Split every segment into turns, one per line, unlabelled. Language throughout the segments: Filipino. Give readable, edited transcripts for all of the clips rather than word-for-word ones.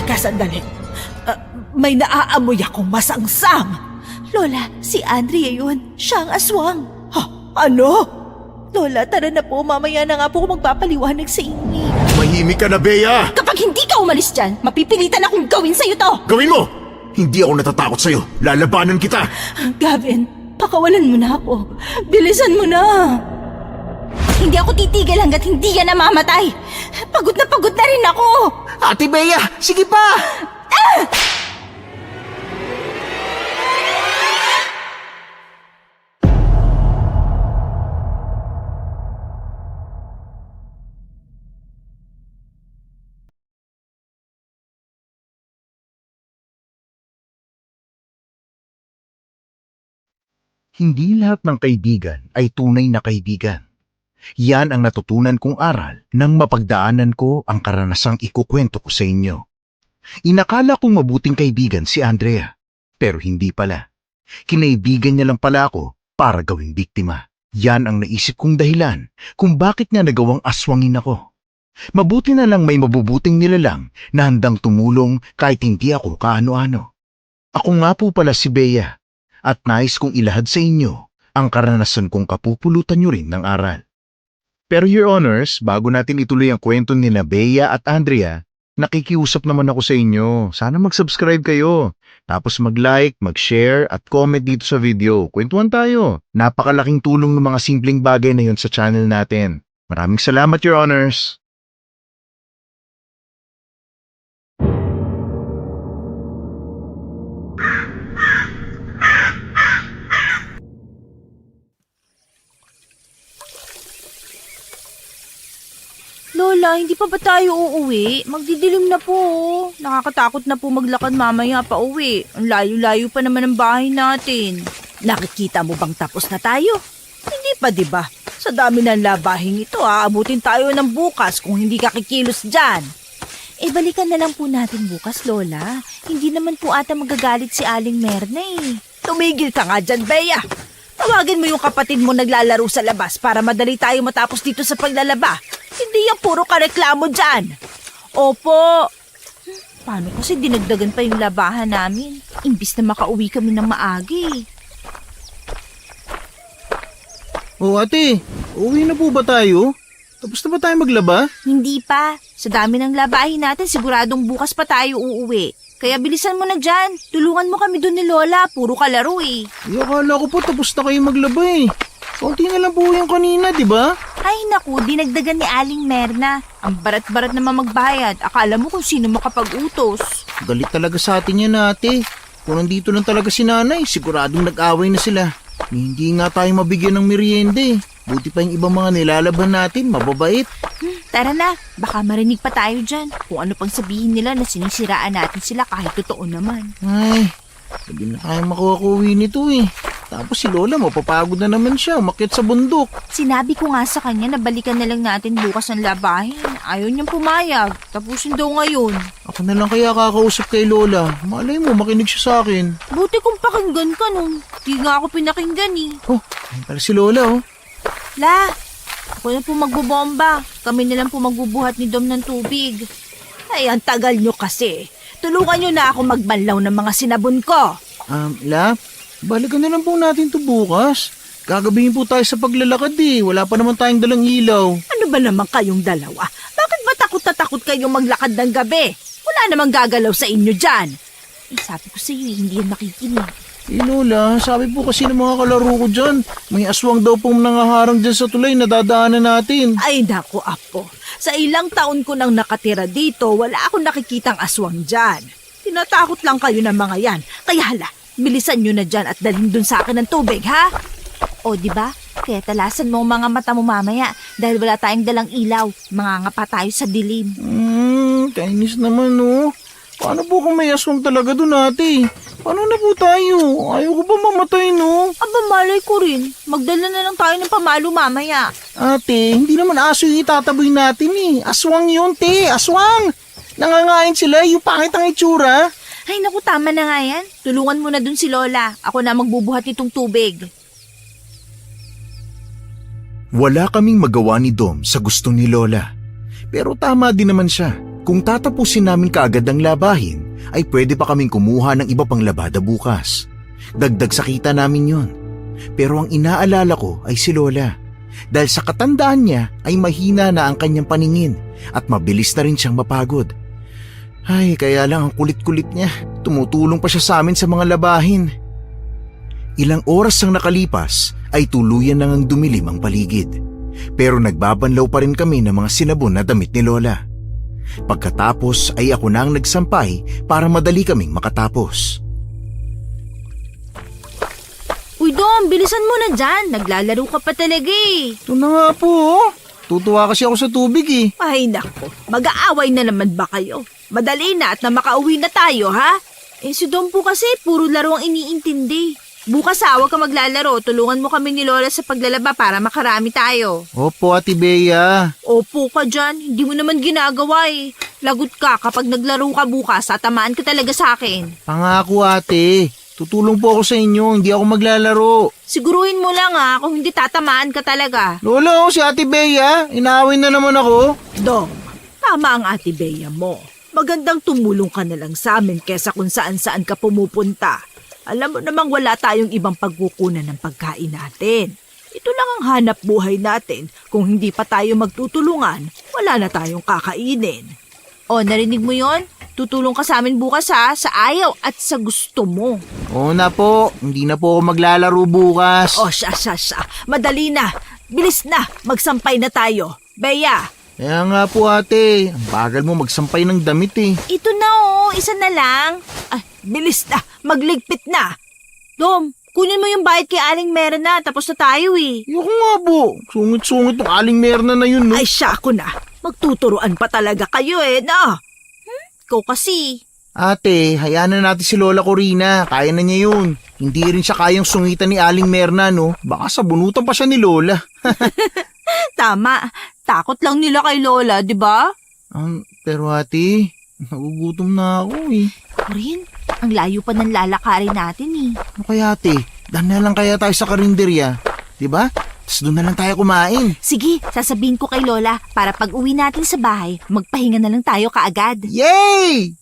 Teka, sandali. May naaamoy akong masangsang.
Lola, si Andrea yun. Siya ang aswang.
Ha? Ano?
Lola, tara na po. Mamaya na nga po ako magpapaliwanag sa inyo.
Mahimik ka na, Bea!
Kapag hindi ka umalis dyan, mapipilitan akong gawin sa'yo to.
Gawin mo! Hindi ako natatakot sa'yo. Lalabanan kita!
Gavin, pakawalan mo na ako. Bilisan mo na. Hindi ako titigil hanggat hindi yan namamatay. Pagod na rin ako.
Ate Bea! Sige pa!
Hindi lahat ng kaibigan ay tunay na kaibigan. Yan ang natutunan kong aral nang mapagdaanan ko ang karanasang ikukwento ko sa inyo. Inakala kong mabuting kaibigan si Andrea, pero hindi pala. Kinaibigan niya lang pala ako para gawing biktima. Yan ang naisip kong dahilan kung bakit niya nagawang aswangin ako. Mabuti na lang may mabubuting nilalang na handang tumulong kahit hindi ako kaano-ano. Ako nga po pala si Bea. At nais kong ilahad sa inyo ang karanasan kong kapupulutan nyo rin ng aral. Pero Your Honors, bago natin ituloy ang kwento ni Bea at Andrea, nakikiusap naman ako sa inyo. Sana mag-subscribe kayo. Tapos mag-like, mag-share at comment dito sa video. Kwentuhan tayo. Napakalaking tulong ng mga simpleng bagay na yon sa channel natin. Maraming salamat Your Honors.
Lola, hindi pa ba tayo uuwi? Magdidilim na po. Nakakatakot na po maglakad mamaya pa uwi. Ang layo-layo pa naman ang bahay natin.
Nakikita mo bang tapos na tayo? Hindi pa, di ba? Sa dami ng labahing ito, aabutin tayo ng bukas kung hindi ka kikilos dyan.
Balikan na lang po natin bukas, Lola. Hindi naman po ata magagalit si Aling Merna eh.
Tumigil ka nga dyan, Bea. Tawagin mo yung kapatid mo naglalaro sa labas para madali tayo matapos dito sa paglalaba. Hindi yung puro ka reklamo dyan.
Opo. Paano kasi dinagdagan pa yung labahan namin? Imbis na makauwi kami ng maaga eh.
Oh ate, uwi na po ba tayo? Tapos na ba tayo maglaba?
Hindi pa. Sa dami ng labahin natin, siguradong bukas pa tayo uuwi. Kaya bilisan mo na dyan. Tulungan mo kami doon ni Lola. Puro ka laro eh.
Akala ko po tapos na kayo maglaba eh. Kaunti na lang po yung kanina, di ba?
Ay naku, dinagdagan ni Aling Merna. Ang barat-barat naman magbayad. Akala mo kung sino makapag-utos.
Galit talaga sa atin yan ate. Kung nandito lang talaga si nanay, siguradong nag-away na sila. Hindi nga tayo mabigyan ng merienda eh. Buti pa yung ibang mga nilalaban natin, mababait.
Tara na, baka marinig pa tayo dyan. Kung ano pang sabihin nila na sinisiraan natin sila kahit totoo naman.
Ay, hindi na kaya makuha-kuwi nito eh. Tapos si Lola, mapapagod na naman siya, umakyat sa bundok.
Sinabi ko nga sa kanya na balikan na lang natin bukas ang labahin. Ayaw niyang pumayag. Tapusin daw ngayon.
Ako na lang kaya kakausap kay Lola. Malay mo, makinig siya sa akin.
Buti kung pakinggan ka nun. Di nga ako pinakinggan eh.
Oh, ayun pala si Lola oh.
La, ako na po magbubomba. Kami na lang po magbubuhat ni Dom ng tubig.
Ay, ang tagal nyo kasi. Tulungan nyo na ako magbanlaw ng mga sinabon ko.
La, balikan na lang po natin to bukas. Gagabihin po tayo sa paglalakad eh. Wala pa naman tayong dalang ilaw.
Ano ba naman kayong dalawa? Bakit ba takot na takot kayong maglakad ng gabi? Wala namang gagalaw sa inyo dyan.
Sabi ko sa iyo, hindi yan makikinig.
Lola, sabi po kasi ng mga kalaro ko dyan, may aswang daw pong nangaharang dyan sa tulay na dadaanan natin.
Ay naku, Apo. Sa ilang taon ko nang nakatira dito, wala akong nakikitang aswang dyan. Tinatakot lang kayo ng mga yan. Kaya hala, bilisan nyo na dyan at dalhin dun sa akin ng tubig, ha?
O, di ba? Kaya talasan mo ang mga mata mo mamaya dahil wala tayong dalang ilaw. Mangangapa tayo sa dilim.
Kainis naman oh. Paano po kung may aswang talaga dun ate? Paano na po tayo? Ayaw ko ba mamatay no?
Aba, malay ko rin. Magdala na lang tayo ng pamalo mamaya.
Ate, hindi naman aso yung itataboy natin eh. Aswang yun, te. Aswang! Nangangain sila, yung pangit ang itsura.
Ay naku, tama na nga yan. Tulungan mo na dun si Lola. Ako na magbubuhat nitong tubig.
Wala kaming magawa ni Dom sa gusto ni Lola. Pero tama din naman siya. Kung tatapusin namin kaagad ang labahin, ay pwede pa kaming kumuha ng iba pang labada bukas. Dagdag sa kita namin yon. Pero ang inaalala ko ay si Lola. Dahil sa katandaan niya ay mahina na ang kanyang paningin at mabilis na rin siyang mapagod. Ay, kaya lang ang kulit-kulit niya. Tumutulong pa siya sa amin sa mga labahin. Ilang oras ang nakalipas ay tuluyan nang dumilim ang paligid. Pero nagbabanlaw pa rin kami ng mga sinabon na damit ni Lola. Pagkatapos ay ako na ang nagsampay para madali kaming makatapos.
Uy, Dom, bilisan mo na dyan. Naglalaro ka pa talaga eh.
Ito na nga po, oh. Tutuwa kasi ako sa tubig eh.
Ay nako, mag-aaway na naman ba kayo? Madali na at na makauwi na tayo, ha?
Eh, si Dom po kasi puro laro ang iniintindi. Bukas huwag ka maglalaro. Tulungan mo kami ni Lola sa paglalaba para makarami tayo.
Opo, Ate Bea.
Opo ka dyan. Hindi mo naman ginagawa eh. Lagot ka kapag naglaro ka bukas. Tatamaan ka talaga sa akin.
Pangako, Ate. Tutulong po ako sa inyo. Hindi ako maglalaro.
Siguruhin mo lang kung hindi tatamaan ka talaga.
Lola, si Ate Bea. Inaaway na naman ako.
Dong, tama ang Ate Bea mo. Magandang tumulong ka na lang sa amin kesa kung saan-saan ka pumupunta. Alam mo namang wala tayong ibang pagkukunan ng pagkain natin. Ito lang ang hanap buhay natin. Kung hindi pa tayo magtutulungan, wala na tayong kakainin.
O, narinig mo yon? Tutulong ka sa amin bukas sa ayaw at sa gusto mo.
Oo na po. Hindi na po ako maglalaro bukas.
O siya. Madali na. Bilis na. Magsampay na tayo. Bea,
Kaya nga po, Ate. Ang bagal mo magsampay ng damit eh.
Ito na isa na lang.
ay, bilis na. Magligpit na.
Dom, kunin mo yung bayad kay Aling Merna. Tapos na tayo eh.
Ayoko nga po. Sungit-sungit ng Aling Merna na yun, no?
Ay siya ako na. Magtuturuan pa talaga kayo no?
Ikaw kasi.
Ate, hayaan na natin si Lola Corina. Kaya na niya yun. Hindi rin siya kayang sungitan ni Aling Merna, no? Baka sabunutan pa siya ni Lola.
Tama. Takot lang nila kay Lola, di ba?
Pero ate, nagugutom na ako eh.
Rin, ang layo pa ng lalakarin natin eh.
Ano kaya ate? Daan na lang kaya tayo sa karinderya. Diba? Tapos doon na lang tayo kumain.
Sige, sasabihin ko kay Lola para pag uwi natin sa bahay, magpahinga na lang tayo kaagad.
Yay!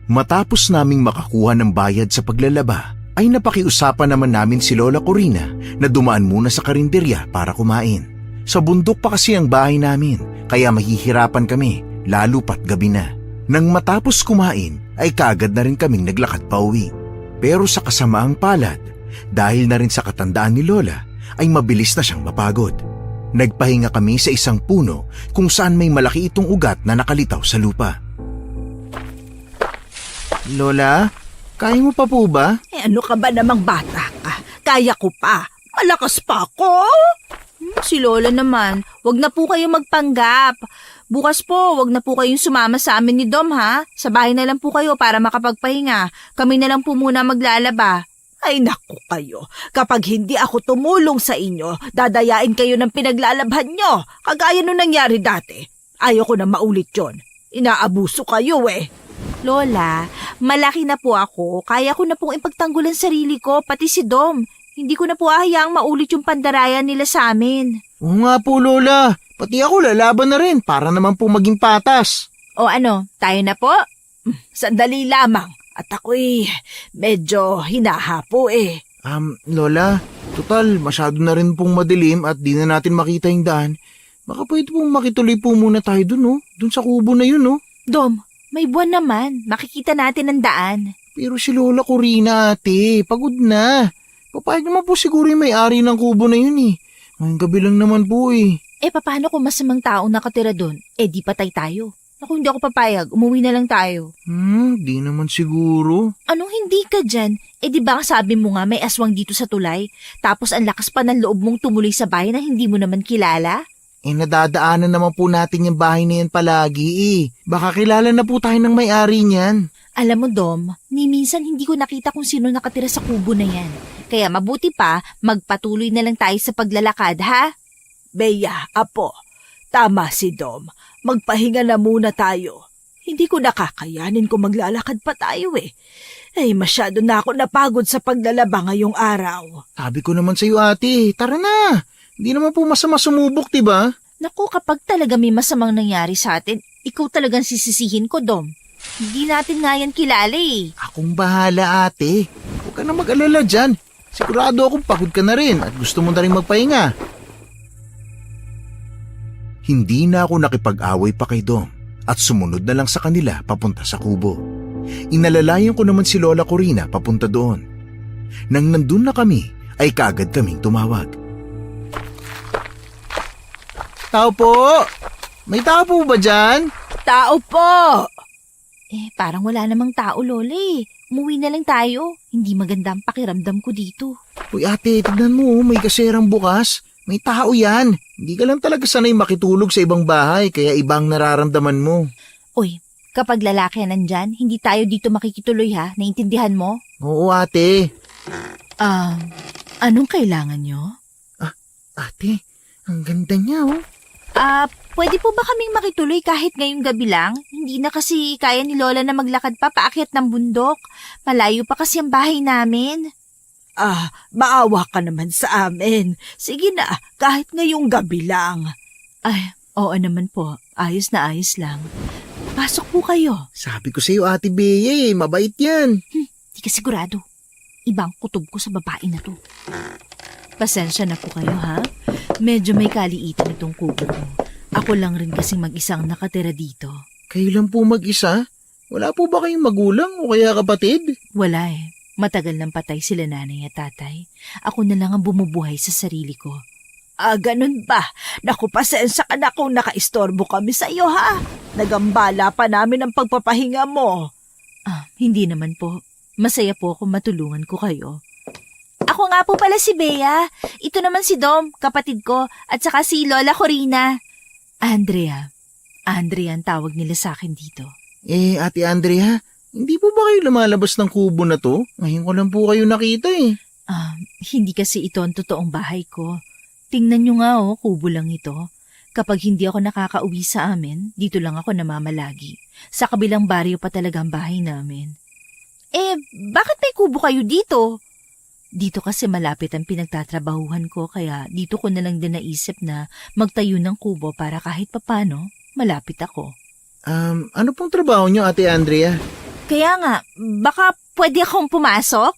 Matapos naming makakuha ng bayad sa paglalaba, ay napakiusapan naman namin si Lola Corina na dumaan muna sa karinderya para kumain. Sa bundok pa kasi ang bahay namin, kaya mahihirapan kami, lalo pat gabi na. Nang matapos kumain, ay kaagad na rin kaming naglakad pa uwi. Pero sa kasamaang palad, dahil na rin sa katandaan ni Lola, ay mabilis na siyang mapagod. Nagpahinga kami sa isang puno kung saan may malaki itong ugat na nakalitaw sa lupa.
Lola, kaya mo pa po ba?
Ano ka ba namang bata ka? Kaya ko pa. Malakas pa ako.
Si Lola naman, wag na po kayo magpanggap. Bukas po, wag na po kayong sumama sa amin ni Dom ha. Sa bahay na lang po kayo para makapagpahinga. Kami na lang po muna maglalaba.
Ay naku kayo, kapag hindi ako tumulong sa inyo, dadayain kayo ng pinaglalabhan nyo. Kagaya nung nangyari dati. Ayoko na maulit yon. Inaabuso kayo
Lola, malaki na po ako. Kaya ko na pong ipagtanggulan sarili ko, pati si Dom. Hindi ko na po hayaang maulit yung pandarayan nila sa amin.
Oo nga po, Lola. Pati ako lalaban na rin para naman po maging patas.
O ano, tayo na po?
Sandali lamang. At ako'y medyo hinahapo
Lola, total, masyado na rin pong madilim at di na natin makita yung daan. Baka pwede pong makituloy po muna tayo dun, no? Dun sa kubo na yun, no?
Dom, may buwan naman. Makikita natin ang daan.
Pero si Lola Corina, ate, pagod na. Papayag naman po siguro yung may-ari ng kubo na yun eh. Ngayong gabi lang naman po eh.
Paano kung masamang taong nakatira doon? Di patay tayo. Naku, hindi ako papayag. Umuwi na lang tayo.
Di naman siguro.
Anong hindi ka dyan? Di ba sabi mo nga may aswang dito sa tulay? Tapos ang lakas pa ng loob mong tumuloy sa bahay na hindi mo naman kilala?
Nadadaanan naman po natin yung bahay na yan palagi eh. Baka kilala na po tayo ng may-ari niyan.
Alam mo, Dom, ni minsan hindi ko nakita kung sino nakatira sa kubo na yan. Kaya mabuti pa, magpatuloy na lang tayo sa paglalakad, ha?
Bea, apo, tama si Dom. Magpahinga na muna tayo. Hindi ko nakakayanin kung maglalakad pa tayo masyado na ako napagod sa paglalaba ngayong araw.
Sabi ko naman sa'yo ate, tara na. Hindi naman po masama sumubok, diba?
Naku, kapag talaga may masamang nangyari sa atin, ikaw talagang sisisihin ko, Dom. Hindi natin nga yan kilala eh.
Akong bahala, ate. Huwag ka na mag-alala dyan. Sigurado akong pagod ka na rin at gusto mo na rin magpahinga.
Hindi na ako nakipag-away pa kay Dom at sumunod na lang sa kanila papunta sa kubo. Inalalayan ko naman si Lola Corina papunta doon. Nang nandun na kami, ay kaagad kaming tumawag.
Tao po! May tao po ba dyan?
Tao po!
Parang wala namang tao, Lola eh. Umuwi na lang tayo. Hindi maganda ang pakiramdam ko dito.
Uy ate, tignan mo, may kaserang bukas. May tao yan. Hindi ka lang talaga sanay makitulog sa ibang bahay, kaya ibang nararamdaman mo.
Uy, kapag lalaki nandyan, hindi tayo dito makikituloy ha. Naintindihan mo?
Oo ate.
Anong kailangan nyo?
Ate, ang ganda niya oh.
Pwede po ba kaming makituloy kahit ngayong gabi lang? Hindi na kasi kaya ni Lola na maglakad pa paakyat ng bundok. Malayo pa kasi ang bahay namin.
Maawa ka naman sa amin. Sige na, kahit ngayong gabi lang.
Ay, oo naman po. Ayos na ayos lang. Pasok po kayo.
Sabi ko sa'yo ate Bea mabait yan.
Di ka sigurado. Ibang kutob ko sa babae na to. Pasensya na po kayo ha. Medyo may kaliitan itong kubo ko. Ako lang rin kasing mag-isang nakatira dito.
Kayo lang po mag-isa? Wala po ba kayong magulang o kaya kapatid?
Wala eh. Matagal nang patay sila nanay at tatay. Ako na lang ang bumubuhay sa sarili ko.
Ganun ba? Naku, pasensya ka na kung nakaistorbo kami sa iyo, ha? Nagambala pa namin ang pagpapahinga mo.
Hindi naman po. Masaya po kung matulungan ko kayo. Ako nga po pala si Bea. Ito naman si Dom, kapatid ko, at saka si Lola Corina. Andrea ang tawag nila sa akin dito.
Ate Andrea, hindi po ba kayo lumalabas ng kubo na to? Ngayon ko lang po kayo nakita eh.
Hindi kasi ito ang totoong bahay ko. Tingnan nyo nga kubo lang ito. Kapag hindi ako nakakauwi sa amin, dito lang ako namamalagi. Sa kabilang baryo pa talaga ang bahay namin. Bakit may kubo kayo dito? Dito kasi malapit ang pinagtatrabahuhan ko kaya dito ko na lang din naisip na magtayo ng kubo para kahit papano malapit ako.
Ano pong trabaho nyo Ate Andrea?
Kaya nga, baka pwede akong pumasok?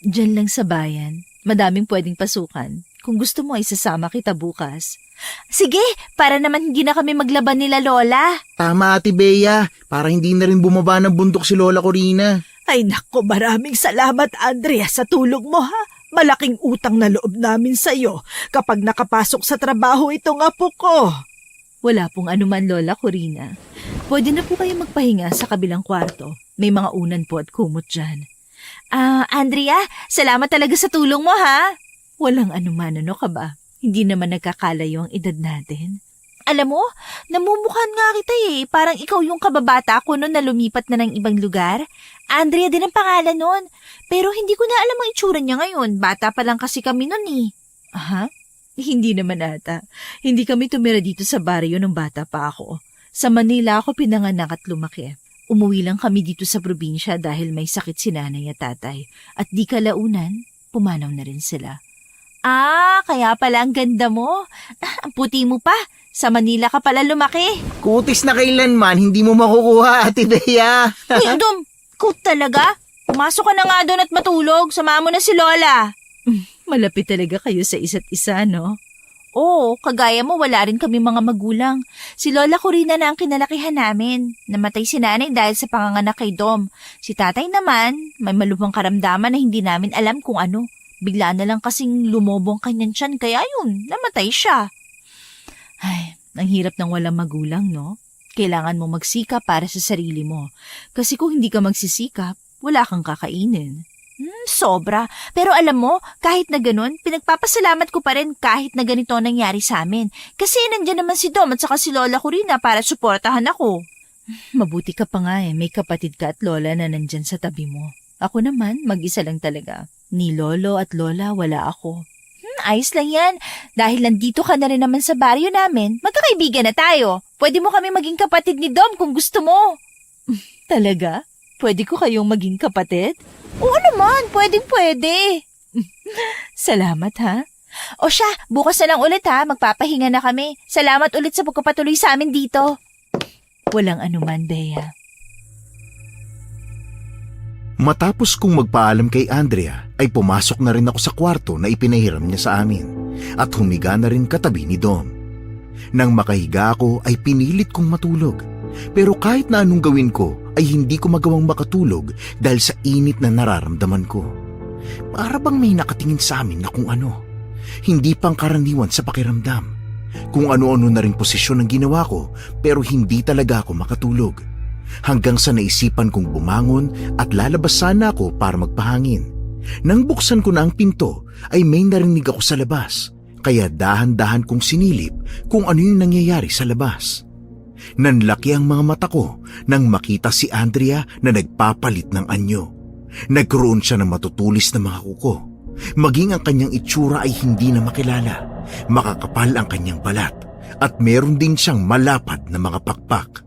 Dyan lang sa bayan. Madaming pwedeng pasukan. Kung gusto mo ay sasama kita bukas. Sige, para naman hindi na kami maglaban nila Lola.
Tama Ate Bea, para hindi na rin bumaba ng bundok si Lola Corina.
Ay naku, maraming salamat, Andrea, sa tulong mo, ha? Malaking utang na loob namin sa iyo kapag nakapasok sa trabaho itong apo ko.
Wala pong anuman, Lola Corina. Pwede na po kayo magpahinga sa kabilang kwarto. May mga unan po at kumot dyan. Andrea, salamat talaga sa tulong mo, ha? Walang anuman, ano ka ba? Hindi naman nagkakalayo ang edad natin. Alam mo, namumukhaan nga kita eh. Parang ikaw yung kababata ko noon na lumipat na ng ibang lugar. Andrea din ang pangalan noon. Pero hindi ko na alam ang itsura niya ngayon. Bata pa lang kasi kami noon eh. Hindi naman ata. Hindi kami tumira dito sa baryo nung bata pa ako. Sa Manila ako pinanganak at lumaki. Umuwi lang kami dito sa probinsya dahil may sakit si nanay at tatay. At di kalaunan, pumanaw na rin sila. Kaya pala ang ganda mo. Ang puti mo pa. Sa Manila ka pala lumaki.
Kutis na kailanman, hindi mo makukuha Ate Bea.
Uy, Dom, coat talaga? Pumasok ka na nga doon at matulog. Samahan mo na si Lola. Malapit talaga kayo sa isa't isa, no? Oo, kagaya mo wala rin kami mga magulang. Si Lola Corina na ang kinalakihan namin. Namatay si nanay dahil sa panganganak kay Dom. Si tatay naman, may malubhang karamdaman na hindi namin alam kung ano. Bigla na lang kasing lumobong kanyang tiyan kaya yun, namatay siya. Ay, ang hirap ng walang magulang, no? Kailangan mo magsikap para sa sarili mo. Kasi kung hindi ka magsisikap, wala kang kakainin. Sobra. Pero alam mo, kahit na ganun, pinagpapasalamat ko pa rin kahit na ganito ang nangyari sa amin. Kasi nandyan naman si Dom at saka si Lola Corina para suportahan ako. Mabuti ka pa nga may kapatid ka at Lola na nandyan sa tabi mo. Ako naman, mag-isa lang talaga. Ni Lolo at Lola, wala ako. Ayos lang yan. Dahil nandito ka na rin naman sa baryo namin, magkakaibigan na tayo. Pwede mo kami maging kapatid ni Dom kung gusto mo. Talaga? Pwede ko kayong maging kapatid? Oo naman, pwede. Salamat ha. O siya, bukas na lang ulit ha. Magpapahinga na kami. Salamat ulit sa pagpapatuloy sa amin dito.
Walang anuman, Bea.
Matapos kong magpaalam kay Andrea, ay pumasok na rin ako sa kwarto na ipinahiram niya sa amin at humiga na rin katabi ni Dom. Nang makahiga ako ay pinilit kong matulog. Pero kahit na anong gawin ko ay hindi ko magawang makatulog dahil sa init na nararamdaman ko. Para bang may nakatingin sa amin na kung ano. Hindi pangkaraniwan sa pakiramdam. Kung ano-ano na rin posisyon ang ginawa ko pero hindi talaga ako makatulog. Hanggang sa naisipan kong bumangon at lalabas sana ako para magpahangin. Nang buksan ko na ang pinto ay may narinig ako sa labas. Kaya dahan-dahan kong sinilip kung ano yung nangyayari sa labas. Nanlaki ang mga mata ko nang makita si Andrea na nagpapalit ng anyo. Nagkaroon siya ng matutulis na mga kuko. Maging ang kanyang itsura ay hindi na makilala. Makakapal ang kanyang balat at meron din siyang malapad na mga pakpak.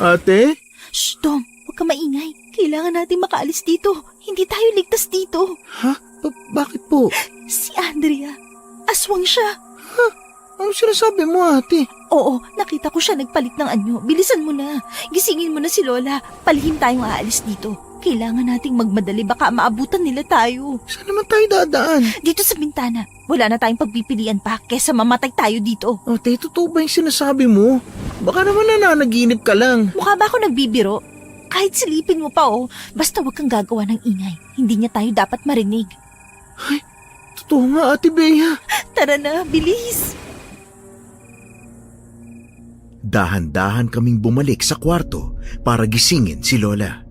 Ate?
Shh, Dom. Huwag ka maingay. Kailangan natin makaalis dito. Hindi tayo ligtas dito.
Ha? Bakit po?
Si Andrea. Aswang siya.
Ano sinasabi mo, ate?
Oo, nakita ko siya nagpalit ng anyo. Bilisan mo na. Gisingin mo na si Lola. Palihim tayong aalis dito. Kailangan nating magmadali. Baka maabutan nila tayo.
Saan naman tayo dadaan?
Dito sa bintana. Wala na tayong pagpipilian pa kesa mamatay tayo dito.
Ate, totoo ba yung sinasabi mo? Baka naman nananaginip ka lang.
Mukha ba ako nagbibiro? Kahit silipin mo pa basta wag kang gagawa ng ingay. Hindi niya tayo dapat marinig.
Totoo nga, Ate Bea.
Tara na, bilis!
Dahan-dahan kaming bumalik sa kwarto para gisingin si Lola.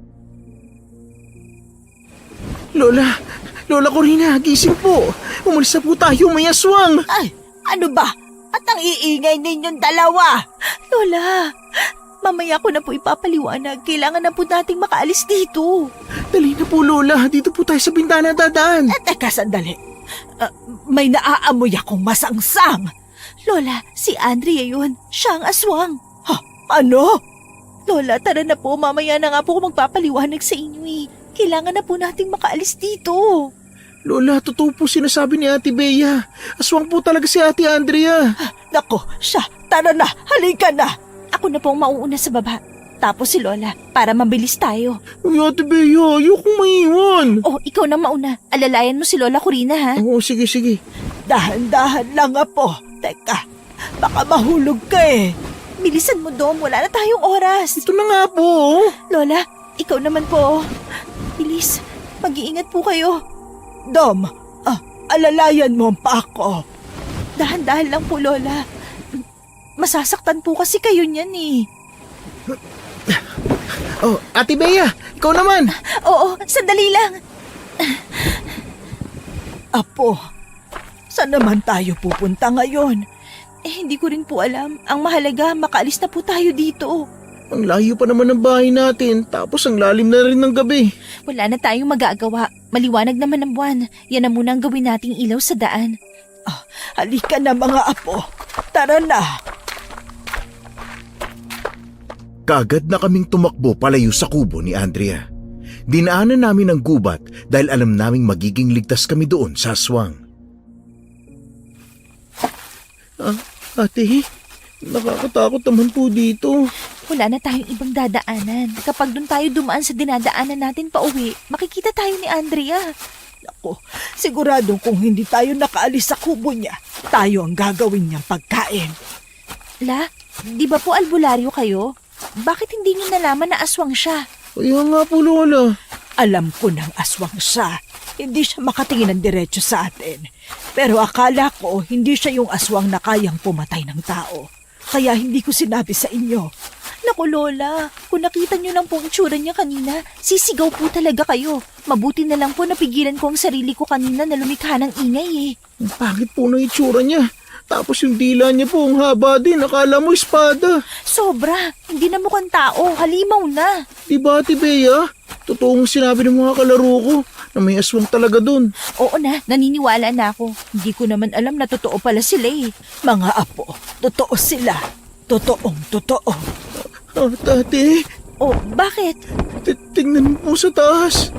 Lola Corina, gising po. Umalis na po tayo, may aswang.
Ay, ano ba? At ang iingay ninyong dalawa?
Lola, mamaya ko na po ipapaliwanag. Kailangan na po nating makaalis dito.
Dali na po, Lola. Dito po tayo sa bintana dadaan.
Teka, sandali. May naaamoy akong masangsang.
Lola, si Andrea yun. Siya ang aswang.
Ano?
Lola, tara na po. Mamaya na nga po ako magpapaliwanag sa inyo eh. Kailangan na po nating makaalis dito.
Lola, totoo po sinasabi ni Ate Bea. Aswang po talaga si Ate Andrea.
Nako, siya. Tara na, halika na.
Ako na po ang mauuna sa baba. Tapos si Lola, para mabilis tayo.
Uy, Ate Bea, ayokong maiwan.
Oh, ikaw na mauna. Alalayan mo si Lola Corina ha.
Oo, sige.
Dahan-dahan lang, Apo. Teka, baka mahulog ka eh.
Bilisan mo, Dom. Wala na tayong oras.
Ito na nga po.
Lola, ikaw naman po. Bilis, mag-iingat po kayo.
Dom, alalayan mo pa ako.
Dahan-dahan lang po, Lola. Masasaktan po kasi kayo niyan eh.
Oh, Ate Bea, ikaw naman.
Oo, sandali lang.
Apo, saan naman tayo pupunta ngayon?
Hindi ko rin po alam. Ang mahalaga, makaalis na po tayo dito.
Ang layo pa naman ng bahay natin, tapos ang lalim na rin ng gabi.
Wala na tayong magagawa. Maliwanag naman ang buwan. Yan na muna ang gawin nating ilaw sa daan.
Halika na mga apo. Tara na.
Kagad na kaming tumakbo palayo sa kubo ni Andrea. Dinaanan namin ang gubat dahil alam naming magiging ligtas kami doon sa aswang.
Ate, nakakatakot naman po dito.
Wala na tayong ibang dadaanan. Kapag doon tayo dumaan sa dinadaanan natin pauwi, makikita tayo ni Andrea.
Ako, siguradong kung hindi tayo nakaalis sa kubo niya, tayo ang gagawin niyang pagkain.
La, di ba po albularyo kayo? Bakit hindi niyo nalaman na aswang siya?
Kaya nga po, Lola.
Alam ko ng aswang siya. Hindi siya makatingin ng diretso sa atin. Pero akala ko hindi siya yung aswang na kayang pumatay ng tao. Kaya hindi ko sinabi sa inyo.
Naku, Lola, kung nakita niyo lang po ang itsura niya kanina, sisigaw po talaga kayo. Mabuti na lang po napigilan ko ang sarili ko kanina na lumikha ng ingay eh.
Ang pangit po ng itsura niya. Tapos yung dila niya po, ang haba din. Akala mo espada.
Sobra, hindi na mukhang tao, halimaw na.
Diba, Ate Bea? Totoong sinabi ng mga kalaro ko na may aswang talaga dun.
Oo na, naniniwala na ako. Hindi ko naman alam na totoo pala sila eh.
Mga apo, totoo sila. Totoong totoo.
Ate,
Oh, bakit?
tingnan mo po sa taas.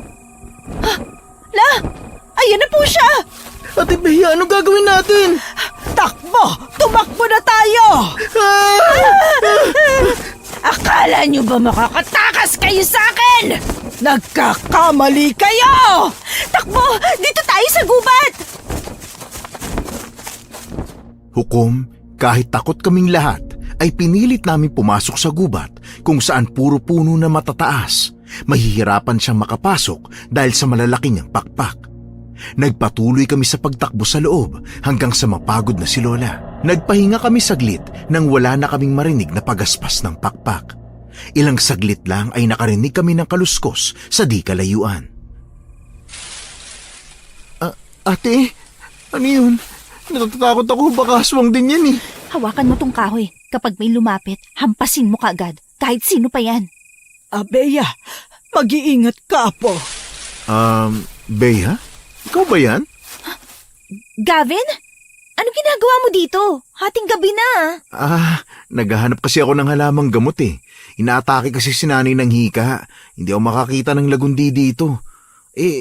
Ayan na po siya!
Ate Bea, anong gagawin natin?
Takbo! Tumakbo na tayo! Akala nyo ba makakatakas kayo sa akin? Nagkakamali kayo!
Takbo! Dito tayo sa gubat!
Hukom, kahit takot kaming lahat, ay pinilit namin pumasok sa gubat kung saan puro puno na matataas. Mahihirapan siyang makapasok dahil sa malalaki niyang pakpak. Nagpatuloy kami sa pagtakbo sa loob hanggang sa mapagod na si Lola. Nagpahinga kami saglit nang wala na kaming marinig na pagaspas ng pakpak. Ilang saglit lang ay nakarinig kami ng kaluskos sa di kalayuan.
Ate, ano yun? Natatakot ako, baka aswang din yan eh.
Hawakan mo tong kahoy. Kapag may lumapit, hampasin mo kaagad. Kahit sino pa yan.
Bea, mag-iingat ka po.
Bea? Ikaw ba yan?
Gavin? Ano ginagawa mo dito? Hating gabi na.
Naghahanap kasi ako ng halamang gamot eh. Inaatake kasi si nanay ng hika. Hindi ako makakita ng lagundi dito.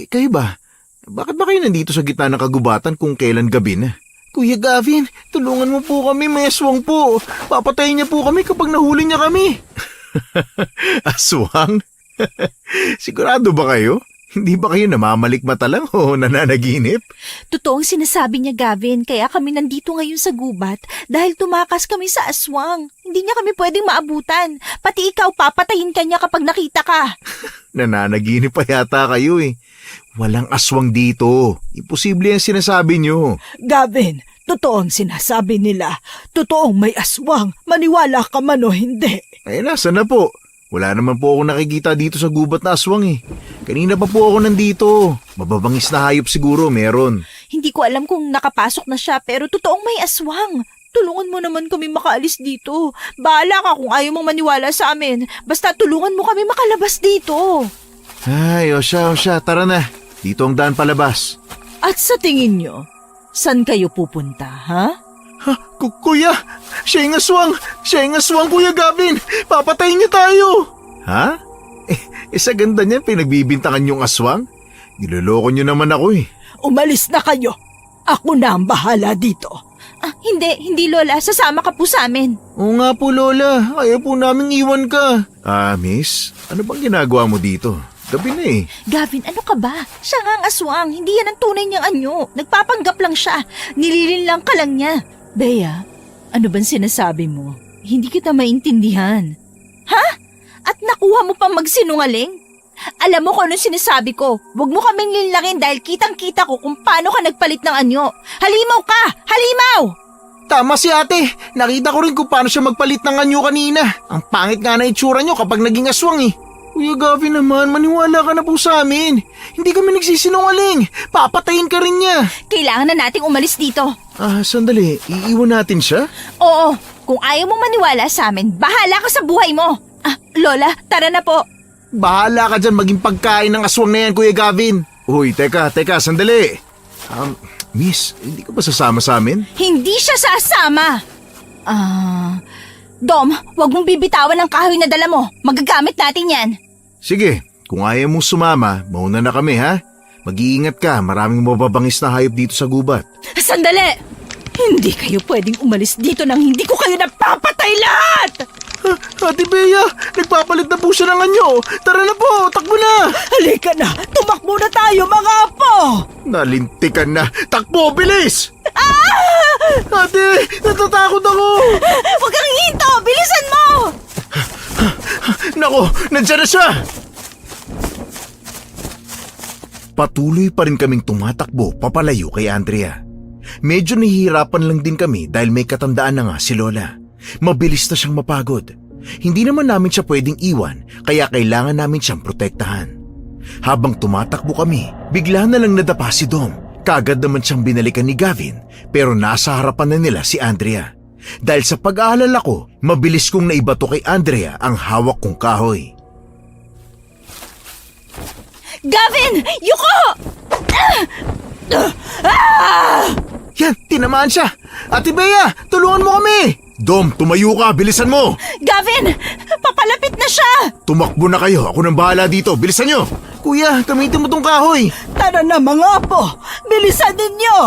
Kayo ba? Bakit ba kayo nandito sa gitna ng kagubatan kung kailan gabi na?
Kuya Gavin, tulungan mo po kami, may aswang po. Papatayin niya po kami kapag nahuli niya kami.
Aswang? Sigurado ba kayo? Hindi ba kayo namamalikmata lang o nananaginip?
Totoong sinasabi niya, Gavin, kaya kami nandito ngayon sa gubat dahil tumakas kami sa aswang. Hindi niya kami pwedeng maabutan. Pati ikaw, papatayin ka niya kapag nakita ka.
Nananaginip pa yata kayo eh. Walang aswang dito. Imposible yung sinasabi nyo.
Gavin, totoo ang sinasabi nila. Totoong may aswang. Maniwala ka man o hindi.
Nasaan na po? Wala naman po ako nakikita dito sa gubat na aswang eh. Kanina pa po ako nandito. Mababangis na hayop siguro meron.
Hindi ko alam kung nakapasok na siya pero totoong may aswang. Tulungan mo naman kami makaalis dito. Bahala ka kung ayaw mong maniwala sa amin. Basta tulungan mo kami makalabas dito.
Ay, Osya, tara na. Dito ang daan palabas.
At sa tingin nyo, saan kayo pupunta, ha?
Kuya, siya yung aswang. Siya yung aswang, Kuya Gavin. Papatayin niya tayo.
Ha? Sa ganda niyan, pinagbibintangan yung aswang? Niloloko niyo naman ako eh.
Umalis na kayo. Ako na ang bahala dito.
Hindi Lola. Sasama ka po sa amin.
Oo nga po, Lola. Ayaw po naming iwan ka.
Miss, ano bang ginagawa mo dito? Gabi na eh.
Gavin, ano ka ba? Siya nga ang aswang. Hindi yan ang tunay niyang anyo. Nagpapanggap lang siya. Nililin lang ka lang niya.
Bea, ano bang sinasabi mo? Hindi kita maintindihan.
Ha? At nakuha mo pang magsinungaling? Alam mo kung anong sinasabi ko. Huwag mo kaming linlangin dahil kitang-kita ko kung paano ka nagpalit ng anyo. Halimaw ka! Halimaw!
Tama si ate. Nakita ko rin kung paano siya magpalit ng anyo kanina. Ang pangit nga na itsura niyo kapag naging aswang eh. Kuya Gavin naman, maniwala ka na po sa amin. Hindi kami nagsisinungaling. Papatayin ka rin niya.
Kailangan na nating umalis dito.
Sandali. Iiwan natin siya?
Oo, kung ayaw mong maniwala sa amin, bahala ka sa buhay mo. Lola, tara na po.
Bahala ka dyan maging pagkain ng aswang na yan, Kuya Gavin.
Uy, teka, sandali. Miss, hindi ka ba sasama sa amin?
Hindi siya sasama. Dom, wag mong bibitawan ang kahoy na dala mo. Magagamit natin yan.
Sige, kung ayaw mong sumama, mauna na kami ha. Mag-iingat ka, maraming mababangis na hayop dito sa gubat.
Sandali!
Hindi kayo pwedeng umalis dito nang hindi ko kayo napapatay lahat!
Ate Bea, nagpapalit na po siya ng anyo. Tara na po, takbo na.
Halika na! Tumakbo na tayo, mga apo!
Nalintikan na. Takbo, bilis!
Ate, natatakot ako.
Huwag kang hinto! Bilisan mo!
Nako, nandiyan na siya! Patuloy pa rin kaming tumatakbo papalayo kay Andrea. Medyo nahihirapan lang din kami dahil may katandaan na nga si Lola. Mabilis na siyang mapagod. Hindi naman namin siya pwedeng iwan kaya kailangan namin siyang protektahan. Habang tumatakbo kami, bigla na lang nadapa si Dom. Kagad naman siyang binalikan ni Gavin pero nasa harapan na nila si Andrea. Dahil sa pag-aalala ko, mabilis kong naibato kay Andrea ang hawak kong kahoy.
Gavin! Yuko!
Yan, tinamaan siya. Ate Bea, tulungan mo kami.
Dom, tumayo ka, bilisan mo!
Gavin! Papalapit na siya!
Tumakbo na kayo, ako nang bahala dito, bilisan nyo!
Kuya, gamitin mo tong kahoy.
Tara na mga apo, bilisan ninyo!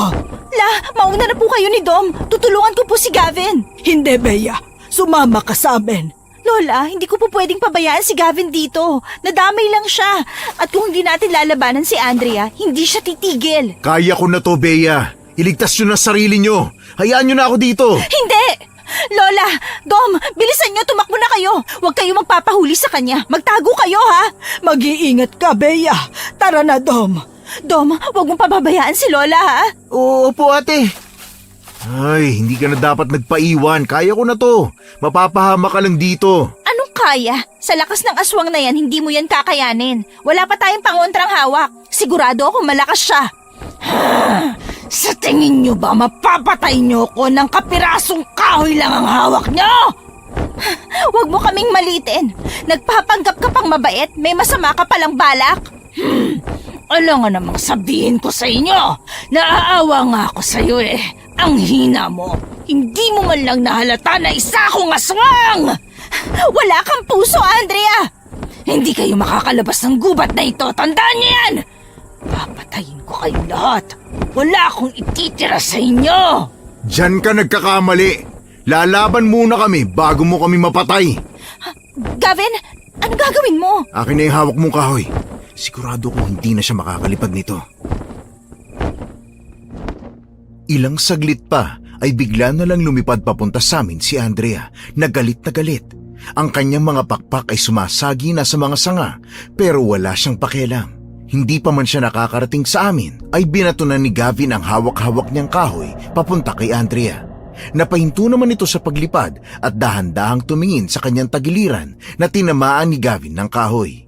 La, mauna na po kayo ni Dom. Tutulungan ko po si Gavin.
Hindi, Bea. Sumama ka sa amin.
Lola, hindi ko po pwedeng pabayaan si Gavin dito. Nadamay lang siya. At kung hindi natin lalabanan si Andrea, hindi siya titigil.
Kaya ko na to, Bea. Iligtas nyo na sarili nyo. Hayaan nyo na ako dito.
Hindi! Lola, Dom, bilisan niyo, tumakbo na kayo. Huwag kayo magpapahuli sa kanya. Magtago kayo, ha?
Mag-iingat ka, Bea. Tara na, Dom.
Dom, huwag mong pababayaan si Lola, ha?
Oo po ate.
Ay, hindi ka na dapat nagpaiwan. Kaya ko na to. Mapapahama ka lang dito.
Anong kaya? Sa lakas ng aswang na yan, hindi mo yan kakayanin. Wala pa tayong pangontrang hawak. Sigurado ako malakas siya.
Sa tingin nyo ba mapapatay nyo ko ng kapirasong kahoy lang ang hawak nyo?
Huwag mo kaming malitin. Nagpapanggap ka pang mabait, may masama ka palang balak.
Alam nga namang sabihin ko sa inyo, naaawa nga ako sa iyo eh. Ang hina mo, hindi mo man lang nahalata na isa akong aswang!
Wala kang puso, Andrea!
Hindi kayo makakalabas ng gubat na ito, tandaan niyo yan! Papatayin ko kayo lahat. Wala akong ititira sa inyo!
Diyan ka nagkakamali. Lalaban muna kami bago mo kami mapatay.
Gavin, ano gagawin mo?
Akin na yung hawak mong kahoy. Sigurado ko hindi na siya makakalipad nito. Ilang saglit pa ay bigla na lang lumipad papunta sa amin si Andrea na galit na galit. Ang kanyang mga pakpak ay sumasagi na sa mga sanga pero wala siyang pakialam. Hindi pa man siya nakakarating sa amin ay binato na ni Gavin ang hawak-hawak niyang kahoy papunta kay Andrea. Napahinto naman ito sa paglipad at dahan-dahang tumingin sa kanyang tagiliran na tinamaan ni Gavin ng kahoy.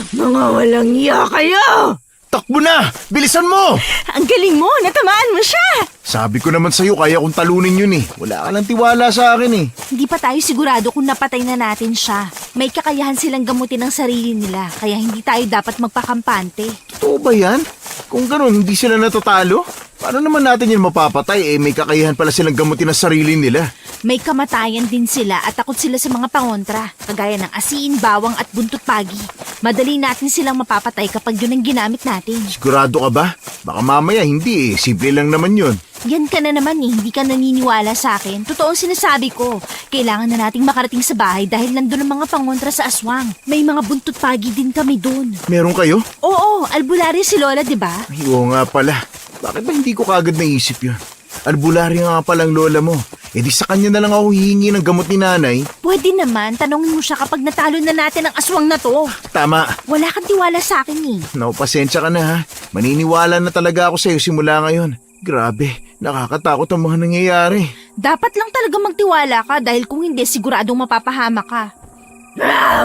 Mga walang iya kayo!
Takbo na! Bilisan mo!
Ang galing mo, natamaan mo siya!
Sabi ko naman sa'yo kaya kong talunin yun eh.
Wala ka lang tiwala sa akin eh.
Hindi pa tayo sigurado kung napatay na natin siya. May kakayahan silang gamutin ang sarili nila, kaya hindi tayo dapat magpakampante.
Totoo ba yan? Kung ganun, hindi sila natatalo? Paano naman natin yun mapapatay may kakayahan pala silang gamutin ang sarili nila?
May kamatayan din sila at takot sila sa mga pangontra, kagaya ng asin, bawang at buntot pagi. Madali natin silang mapapatay kapag yun ang ginamit natin.
Sigurado ka ba? Baka mamaya hindi eh. Simple lang naman yun.
Yan ka na naman eh, hindi ka naniniwala sa akin. Totoo ang sinasabi ko. Kailangan na nating makarating sa bahay dahil nandun ang mga pangontra sa aswang. May mga buntot pagi din kami dun.
Meron kayo?
Oo, albularyo si Lola, di ba?
Ay, oo nga pala. Bakit ba hindi ko kagad naisip yun? Albularyo nga palang lola mo. Eh di sa kanya na lang ako hihingi ng gamot ni nanay.
Pwede naman, tanongin mo siya kapag natalo na natin ang aswang na to.
Tama.
Wala kang tiwala sa akin eh.
Naku, pasensya ka na ha. Maniniwala na talaga ako sa'yo simula ngayon. Grabe, nakakatakot ang mga nangyayari.
Dapat lang talaga magtiwala ka dahil kung hindi, siguradong mapapahama ka.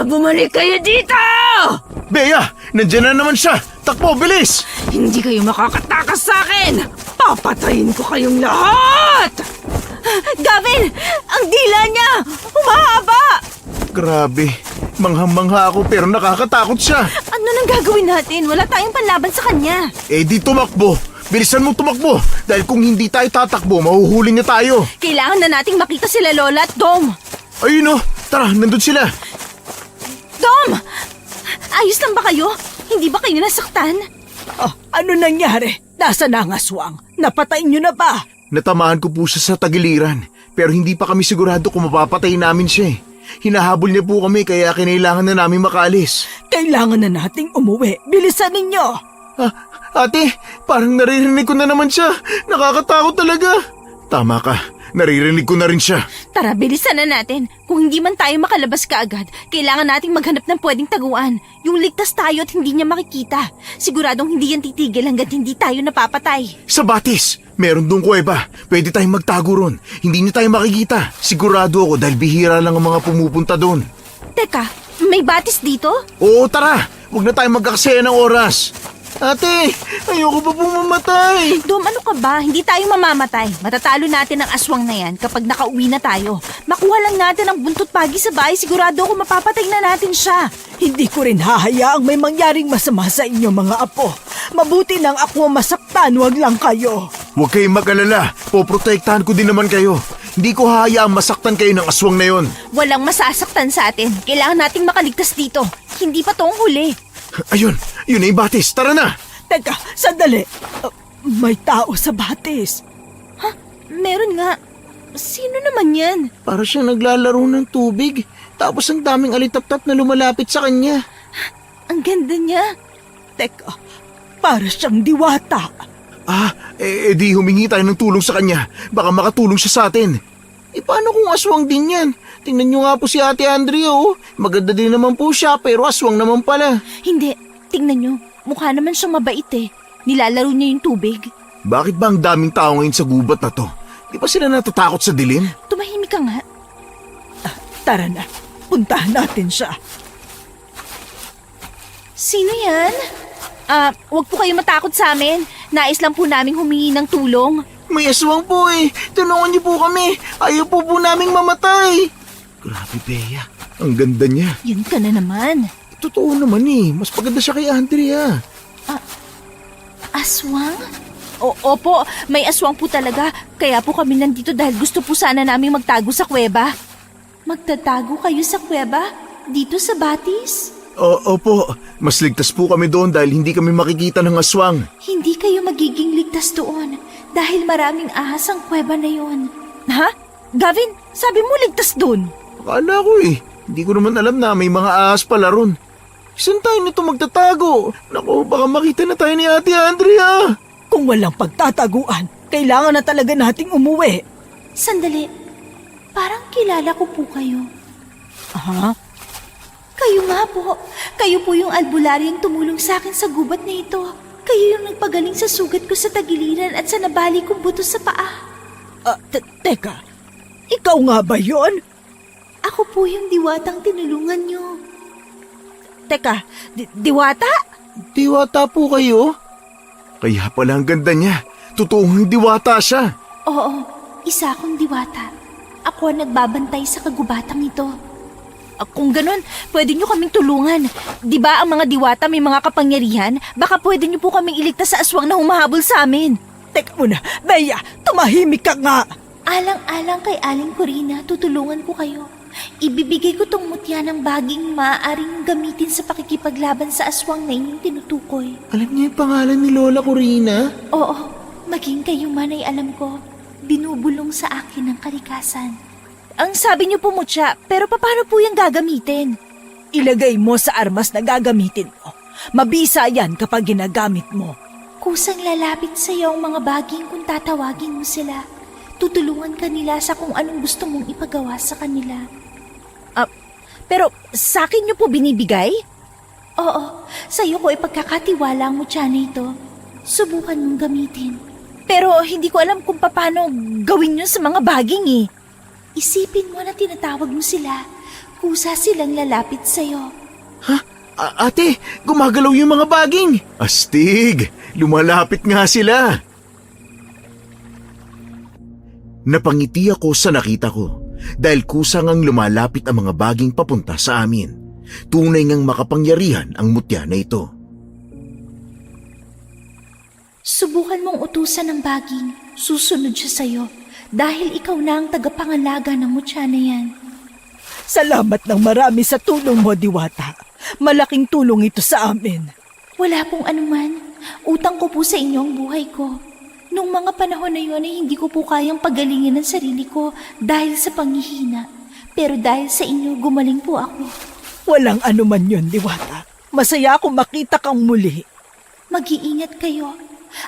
Bumalik kayo dito!
Bea, nandyan na naman siya. Takbo, bilis!
Hindi kayo makakatakas sa akin! Papatayin ko kayong lahat!
Gavin! Ang dila niya! Humahaba!
Grabe, manghang-mangha ako pero nakakatakot siya.
Ano nang gagawin natin? Wala tayong panlaban sa kanya.
Eh di tumakbo. Bilisan mong tumakbo. Dahil kung hindi tayo tatakbo, mahuhuli niya tayo.
Kailangan na nating makita sila Lola at Dom.
Ayun oh, tara, nandun sila.
Dom! Ayos lang ba kayo? Hindi ba kayo nasaktan?
Ano nangyari? Nasa na ang aswang? Napatay nyo na ba?
Natamaan ko po siya sa tagiliran. Pero hindi pa kami sigurado kung mapapatay namin siya eh. Hinahabol niya po kami kaya kinailangan na namin makaalis.
Kailangan na nating umuwi. Bilisan ninyo!
Ate, parang naririnig ko na naman siya. Nakakatakot talaga.
Tama ka, naririnig ko na rin siya.
Tara, bilisan na natin. Kung hindi man tayo makalabas kaagad, kailangan nating maghanap ng pwedeng taguan. Yung ligtas tayo at hindi niya makikita. Siguradong hindi yan titigil hanggat hindi tayo napapatay.
Sa Batis, meron doong kuweba. Pwede tayong magtago ron. Hindi niya tayo makikita. Sigurado ako dahil bihira lang ang mga pumupunta doon.
Teka, may batis dito?
Oo, tara. Huwag na tayong magkakasaya ng oras.
Ate, ayoko pa pong mamatay.
Dom, ano ka ba? Hindi tayo mamamatay. Matatalo natin ang aswang na yan kapag nakauwi na tayo. Makuha lang natin ang buntot pagi sa bahay, sigurado ako mapapatay na natin siya.
Hindi ko rin hahayaang may mangyaring masama sa inyo mga apo. Mabuti nang ako masaktan, wag lang kayo.
Huwag kayong mag-alala. Poprotektahan ko din naman kayo. Hindi ko hahayaang masaktan kayo ng aswang na yon.
Walang masasaktan sa atin. Kailangan nating makaligtas dito. Hindi pa to ang huli.
Ayun, yun na yung batis. Tara na!
Teka, sandali. May tao sa batis.
Meron nga. Sino naman yan?
Para siya naglalaro ng tubig. Tapos ang daming alitaptap na lumalapit sa kanya.
Ang ganda niya.
Teka, para siyang diwata.
Di humingi tayo ng tulong sa kanya. Baka makatulong siya sa atin.
Paano kung aswang din yan? Tingnan niyo nga po si Ate Andrea, oh. Maganda din naman po siya, pero aswang naman pala.
Hindi. Tingnan nyo. Mukha naman siyang mabait eh. Nilalaro niya yung tubig.
Bakit ba ang daming tao ngayon sa gubat na to? Di ba sila natatakot sa dilim?
Tumahimik ka nga.
Tara na, puntahan natin siya.
Sino yan? Wag po kayo matakot sa amin. Nais lang po naming humingi ng tulong.
May aswang po eh. Tulungan niyo po kami. Ayaw po naming mamatay.
Grabe, Bea. Ang ganda niya.
Yun ka na naman.
Totoo naman eh. Mas paganda siya kay Andrea.
Aswang? Opo, may aswang po talaga. Kaya po kami nandito dahil gusto po sana namin magtago sa kuweba. Magtatago kayo sa kuweba? Dito sa Batis?
Opo. Mas ligtas po kami doon dahil hindi kami makikita ng aswang.
Hindi kayo magiging ligtas doon dahil maraming ahas ang kuweba na yun. Ha? Gavin, sabi mo ligtas doon.
Akala ko eh. Hindi ko naman alam na may mga ahas pala ron.
Saan tayo nito magtatago? Naku, baka makita na tayo ni Ate Andrea.
Kung walang pagtataguan, kailangan na talaga nating umuwi.
Sandali, parang kilala ko po kayo.
Ha?
Kayo nga po. Kayo po yung albularyang tumulong sa akin sa gubat na ito. Kayo yung nagpagaling sa sugat ko sa tagiliran at sa nabali kong buto sa paa.
Teka, ikaw nga ba yon?
Ako po yung diwatang tinulungan nyo.
Teka, diwata?
Diwata po kayo?
Kaya pala ang ganda niya. Totoong diwata siya.
Oo, isa akong diwata. Ako ang nagbabantay sa kagubatang ito. Kung ganun, pwede nyo kaming tulungan. Di ba ang mga diwata may mga kapangyarihan? Baka pwede nyo po kaming iligtas sa aswang na humahabol sa amin.
Teka muna, Bea, tumahimik ka nga.
Alang-alang kay Aling Corina, tutulungan ko kayo. Ibibigay ko tong mutya ng baging maaaring gamitin sa pakikipaglaban sa aswang na inyong tinutukoy.
Alam niya yung pangalan ni Lola Corina?
Oo, maging kayo man ay alam ko, binubulong sa akin ng kalikasan. Ang sabi niyo po, mutya, pero paano po yung gagamitin?
Ilagay mo sa armas na gagamitin mo. Mabisa yan kapag ginagamit mo.
Kusang lalapit sa iyo ang mga baging kung tatawagin mo sila. Tutulungan ka nila sa kung anong gusto mong ipagawa sa kanila. Pero sa akin niyo po binibigay? Oo, sa iyo ko ipagkakatiwala ang mutya na ito. Subukan mong gamitin. Pero hindi ko alam kung paano gawin yun sa mga baging eh. Isipin mo na tinatawag mo sila. Kusa silang lalapit sa'yo.
Ha? Ate, gumagalaw yung mga baging.
Astig! Lumalapit nga sila! Napangiti ako sa nakita ko dahil kusang ang lumalapit ang mga baging papunta sa amin. Tunay ngang makapangyarihan ang mutya na ito.
Subukan mong utusan ng baging. Susunod siya sa'yo dahil ikaw na ang tagapangalaga ng mutya na yan.
Salamat ng marami sa tulong mo, Diwata. Malaking tulong ito sa amin.
Wala pong anuman. Utang ko po sa inyo ang buhay ko. Nung mga panahon na yun ay hindi ko po kayang pagalingin ang sarili ko dahil sa panghihina. Pero dahil sa inyo, gumaling po ako.
Walang anuman yun, Diwata. Masaya akong makita kang muli.
Mag-iingat kayo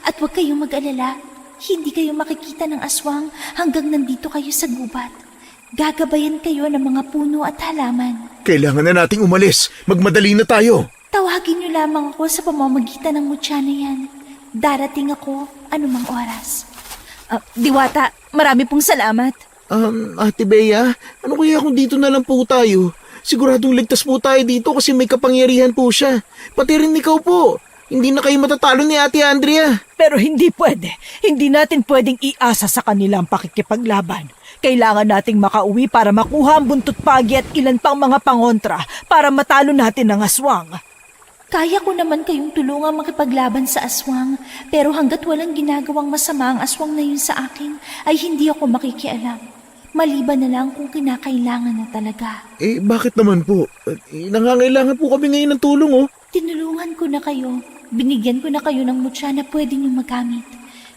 at huwag kayong mag-alala. Hindi kayo makikita ng aswang hanggang nandito kayo sa gubat. Gagabayan kayo ng mga puno at halaman.
Kailangan na nating umalis. Magmadali na tayo.
Tawagin niyo lamang ako sa pamamagitan ng mutya na yan. Darating ako anumang oras. Diwata, marami pong salamat.
Ate Bea, ano kaya kung dito na lang po tayo? Siguradong ligtas po tayo dito kasi may kapangyarihan po siya. Pati rin ikaw po. Hindi na kayo matatalo ni Ate Andrea.
Pero hindi pwede. Hindi natin pwedeng iasa sa kanilang pakikipaglaban. Kailangan nating makauwi para makuha ang buntot pagi at ilan pang mga pangontra para matalo natin ang aswang.
Kaya ko naman kayong tulungan makipaglaban sa aswang, pero hanggat walang ginagawang masama ang aswang na yun sa akin, ay hindi ako makikialam. Maliban na lang kung kinakailangan na talaga.
Bakit naman po? Nangangailangan po kami ngayon ng tulong, oh.
Tinulungan ko na kayo. Binigyan ko na kayo ng mutya na pwede niyong magamit.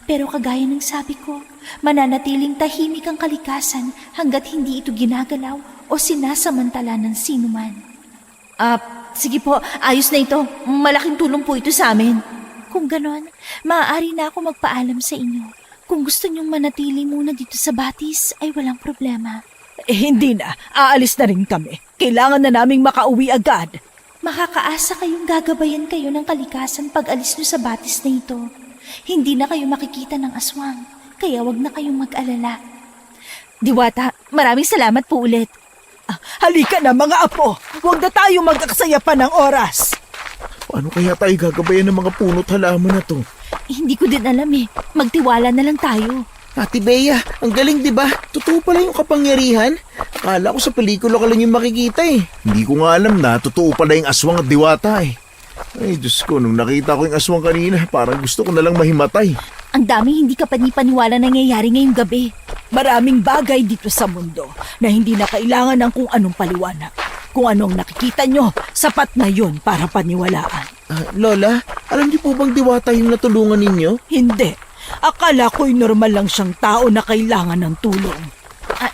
Pero kagaya ng sabi ko, mananatiling tahimik ang kalikasan hanggat hindi ito ginagalaw o sinasamantala ng sinuman. Sige po, ayos na ito. Malaking tulong po ito sa amin. Kung ganon, maaari na ako magpaalam sa inyo. Kung gusto niyong manatili muna dito sa batis, ay walang problema.
Hindi na. Aalis na rin kami. Kailangan na naming makauwi agad.
Makakaasa kayong gagabayan kayo ng kalikasan pag alis niyo sa batis na ito. Hindi na kayo makikita ng aswang, kaya wag na kayong mag-alala. Diwata, maraming salamat po ulit.
Halika na mga apo. Huwag na tayo mag-aksaya pa ng oras.
Paano kaya tayo gagabayan ng mga puno't halaman na to?
Hindi ko din alam eh. Magtiwala na lang tayo.
Ate Bea, ang galing, di ba? Totoo pala yung kapangyarihan. Akala ko sa pelikula ka lang yung makikita eh.
Hindi ko nga alam na totoo pala yung aswang at diwata eh. Ay, Diyos ko, nung nakita ko yung aswang kanina, parang gusto ko nalang mahimatay.
Ang dami hindi ka panipaniwala nangyayari ngayong gabi.
Maraming bagay dito sa mundo na hindi na kailangan ng kung anong paliwanag. Kung anong nakikita nyo, sapat na yun para paniwalaan.
Lola, alam niyo po bang diwata yung natulungan ninyo?
Hindi. Akala ko'y normal lang siyang tao na kailangan ng tulong.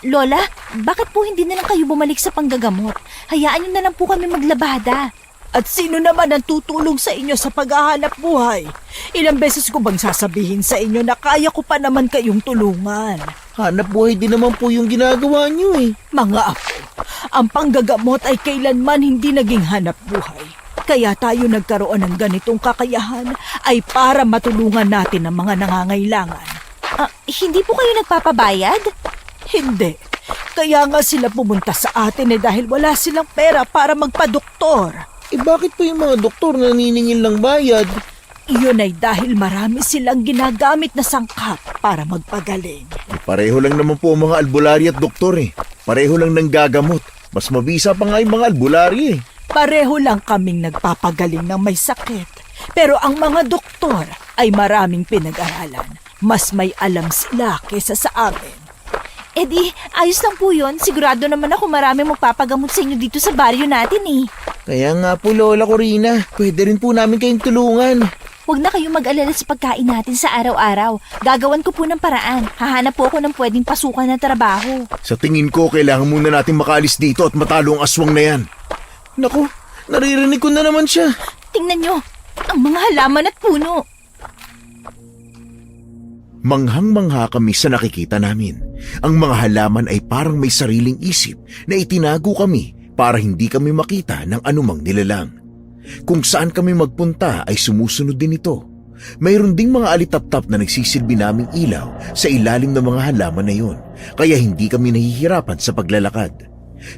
Lola, bakit po hindi na lang kayo bumalik sa panggagamot? Hayaan niyo na lang po kami maglabada.
At sino naman ang tutulong sa inyo sa paghahanap buhay? Ilang beses ko bang sasabihin sa inyo na kaya ko pa naman kayong tulungan?
Hanap buhay din naman po yung ginagawa niyo eh.
Mga apo, ang panggagamot ay kailanman hindi naging hanap buhay. Kaya tayo nagkaroon ng ganitong kakayahan ay para matulungan natin ang mga nangangailangan.
Hindi po kayo nagpapabayad?
Hindi. Kaya nga sila pumunta sa atin dahil wala silang pera para magpadoktor.
Bakit po yung mga doktor naniningil ng bayad?
Iyon ay dahil marami silang ginagamit na sangkap para magpagaling.
Pareho lang naman po ang mga albularyo at doktor eh. Pareho lang ng gagamot. Mas mabisa pa nga yung mga albularyo eh.
Pareho lang kaming nagpapagaling ng may sakit. Pero ang mga doktor ay maraming pinag-aralan. Mas may alam sila kesa sa amin.
Ayos lang po yun. Sigurado naman ako marami magpapagamot sa inyo dito sa baryo natin eh.
Kaya nga po, Lola Corina, pwede rin po namin kayong tulungan.
Huwag na kayong mag-alala sa pagkain natin sa araw-araw. Gagawan ko po ng paraan. Hahanap po ako ng pwedeng pasukan na trabaho.
Sa tingin ko, kailangan muna natin makaalis dito at matalo ang aswang na yan.
Naku, naririnig ko na naman siya.
Tingnan nyo, ang mga halaman at puno.
Manghang-mangha kami sa nakikita namin. Ang mga halaman ay parang may sariling isip na itinago kami para hindi kami makita ng anumang nilalang. Kung saan kami magpunta ay sumusunod din ito. Mayroon ding mga alitap-tap na nagsisilbi naming ilaw sa ilalim ng mga halaman na yon, kaya hindi kami nahihirapan sa paglalakad.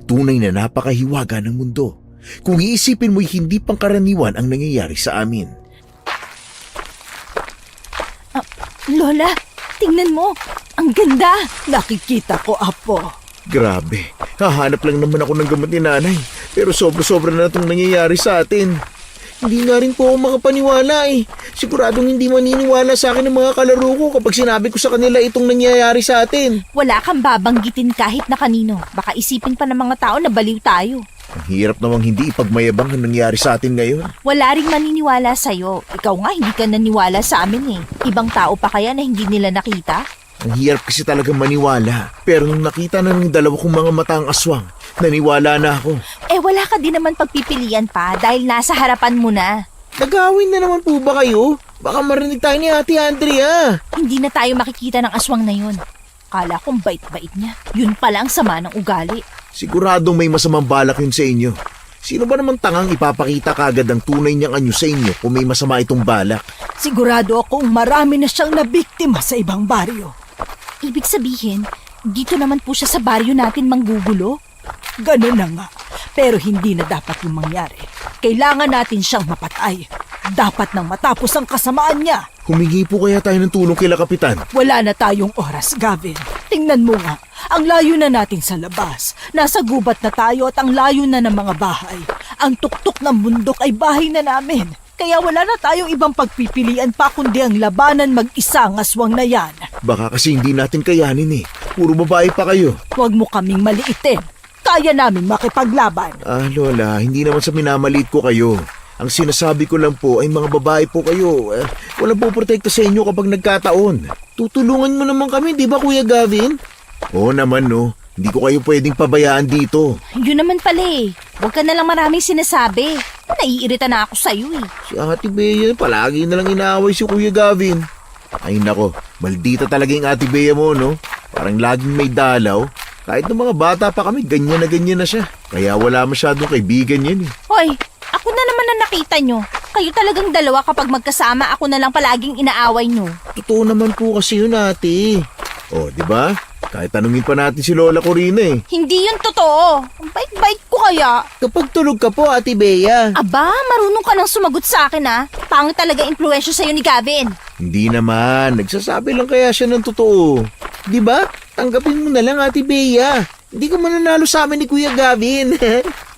Tunay na napakahiwaga ng mundo. Kung iisipin mo'y hindi pangkaraniwan ang nangyayari sa amin.
Lola, tingnan mo. Ang ganda.
Nakikita ko, apo.
Grabe, hahanap lang naman ako ng gamot ni nanay, pero sobra-sobra na itong nangyayari sa atin.
Hindi nga rin po ako makapaniwala eh. Siguradong hindi maniniwala sa akin ng mga kalaro ko kapag sinabi ko sa kanila itong nangyayari sa atin.
Wala kang babanggitin kahit na kanino. Baka isipin pa ng mga tao na baliw tayo.
Ang hirap namang hindi ipagmayabang ang nangyari sa atin ngayon.
Wala ring maniniwala sa'yo. Ikaw nga hindi ka naniwala sa amin eh. Ibang tao pa kaya na hindi nila nakita?
Ang hirap kasi talaga maniwala. Pero nung nakita na ng dalawa kong mga mata ang aswang, naniwala na ako.
Wala ka din naman pagpipilian pa dahil nasa harapan mo na.
Nagawin na naman po ba kayo? Baka marinig tayo ni Ate Andrea.
Hindi na tayo makikita ng aswang na yun. Kala kong bait-bait niya. Yun pala ang sama ng ugali.
Siguradong may masamang balak yun sa inyo. Sino ba naman tangang ipapakita kagad ang tunay niyang anyo sa inyo kung may masama itong balak?
Sigurado akong marami na siyang nabiktima sa ibang baryo.
Ibig sabihin, dito naman po siya sa baryo natin manggugulo?
Ganun na nga. Pero hindi na dapat yung mangyari. Kailangan natin siyang mapatay. Dapat nang matapos ang kasamaan niya.
Humingi po kaya tayo ng tulong kila Kapitan.
Wala na tayong oras, Gavin. Tingnan mo nga, ang layo na natin sa labas. Nasa gubat na tayo at ang layo na ng mga bahay. Ang tuktok ng bundok ay bahay na namin. Kaya wala na tayong ibang pagpipilian pa kundi ang labanan mag-isa ang aswang na yan.
Baka kasi hindi natin kayanin eh. Puro babae pa kayo.
Huwag mo kaming maliitin. Kaya namin makipaglaban.
Lola, hindi naman sa minamaliit ko kayo. Ang sinasabi ko lang po ay mga babae po kayo. Walang po protekta sa inyo kapag nagkataon. Tutulungan mo naman kami, di ba Kuya Gavin? Oo naman no. Hindi ko kayo pwedeng pabayaan dito.
Yun naman pala eh. Huwag ka na lang maraming sinasabi. Naiirita na ako sa'yo eh.
Si Ate Bea, palagi na lang inaaway si Kuya Gavin. Ay nako, maldita talaga yung Ate Bea mo, no? Parang laging may dalaw. Kahit ng mga bata pa kami, ganyan na siya. Kaya wala masyadong kaibigan yan eh.
Hoy, ako na naman na nakita nyo. Kayo talagang dalawa kapag magkasama, ako na lang palaging inaaway nyo.
Totoo naman po kasi yun, ate. Oh, di ba? Kahit tanungin pa natin si Lola Corina eh.
Hindi yun totoo. Ang bait-bait ko kaya.
Kapag tulog ka po, Ate Bea.
Aba, marunong ka nang sumagot sa akin ha. Pangit talaga impluensya sa'yo ni Gavin.
Hindi naman, nagsasabi lang kaya siya ng totoo.
Di ba? Tanggapin mo na lang, Ate Bea. Hindi ka mananalo sa amin ni Kuya Gavin.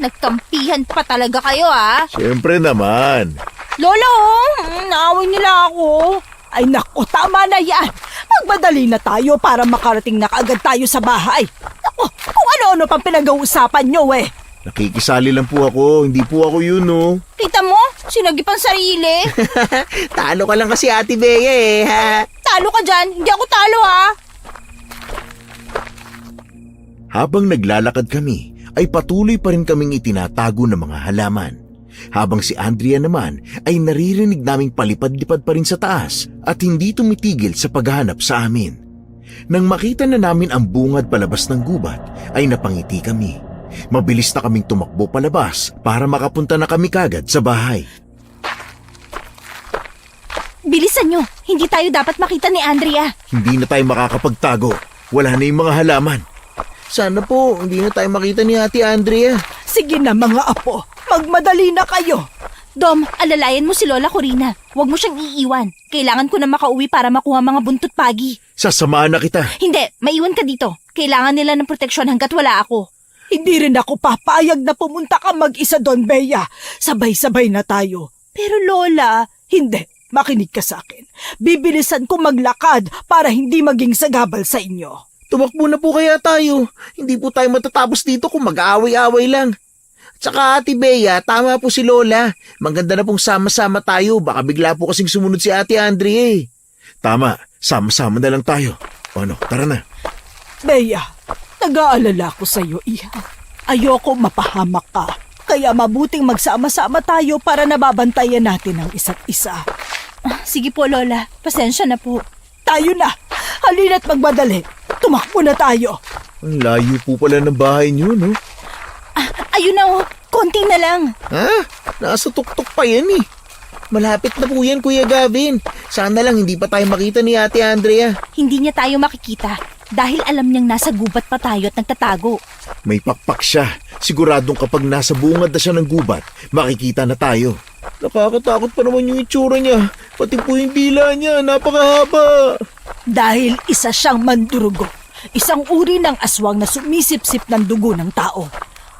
Nagkampihan pa talaga kayo ha.
Siyempre naman.
Lolo, naaway nila ako.
Ay nako, tama na yan. Magmadali na tayo para makarating na kaagad tayo sa bahay. Nako, kung ano-ano pang pinag-uusapan nyo eh.
Nakikisali lang po ako, hindi po ako yun, no?
Kita mo, sinagip ang sarili.
Talo ka lang kasi, Ate Bea eh. Ha?
Talo ka dyan, hindi ako talo ha.
Habang naglalakad kami, ay patuloy pa rin kaming itinatago ng mga halaman. Habang si Andrea naman ay naririnig naming palipad-lipad pa rin sa taas at hindi tumitigil sa paghahanap sa amin. Nang makita na namin ang bungad palabas ng gubat, ay napangiti kami. Mabilis na kaming tumakbo palabas para makapunta na kami kagad sa bahay.
Bilisan nyo, hindi tayo dapat makita ni Andrea.
Hindi na tayo makakapagtago. Wala na yung mga halaman.
Sana po, hindi na tayo makita ni Ate Andrea.
Sige na mga apo, magmadali na kayo.
Dom, alalayan mo si Lola Corina. Huwag mo siyang iiwan. Kailangan ko na makauwi para makuha mga buntot pagi.
Sasamahan na kita.
Hindi, maiwan ka dito. Kailangan nila ng proteksyon hanggat wala ako.
Hindi rin ako papayag na pumunta ka mag-isa doon, Bea. Sabay-sabay na tayo. Pero Lola, hindi. Makinig ka sa akin. Bibilisan ko maglakad para hindi maging sagabal sa inyo.
Tumakbo na po kaya tayo. Hindi po tayo matatapos dito kung mag-aaway-aaway lang. Tsaka Ate Bea, tama po si Lola. Maganda na pong sama-sama tayo. Baka bigla po kasing sumunod si Ate Andrea eh.
Tama, sama-sama na lang tayo. O ano, tara na.
Bea, nag-aalala ko sa iyo, iha. Ayoko mapahamak ka. Kaya mabuting magsama-sama tayo para nababantayan natin ang isa't isa.
Sige po, Lola. Pasensya na po.
Tayo na. Halina't magmadali. Tumakbo na tayo.
Ang layo po pala ng bahay niyo, no?
Ayun na oh, konti na lang.
Ha? Nasa tuktok pa yan eh. Malapit na po yan, Kuya Gavin. Sana lang hindi pa tayo makita ni Ate Andrea.
Hindi niya tayo makikita dahil alam niyang nasa gubat pa tayo at nagtatago.
May pakpak siya. Siguradong kapag nasa bungad na siya ng gubat, makikita na tayo.
Nakakatakot pa naman yung itsura niya. Pati po yung dila niya, napakahaba.
Dahil isa siyang mandurugo. Isang uri ng aswang na sumisip-sip ng dugo ng tao.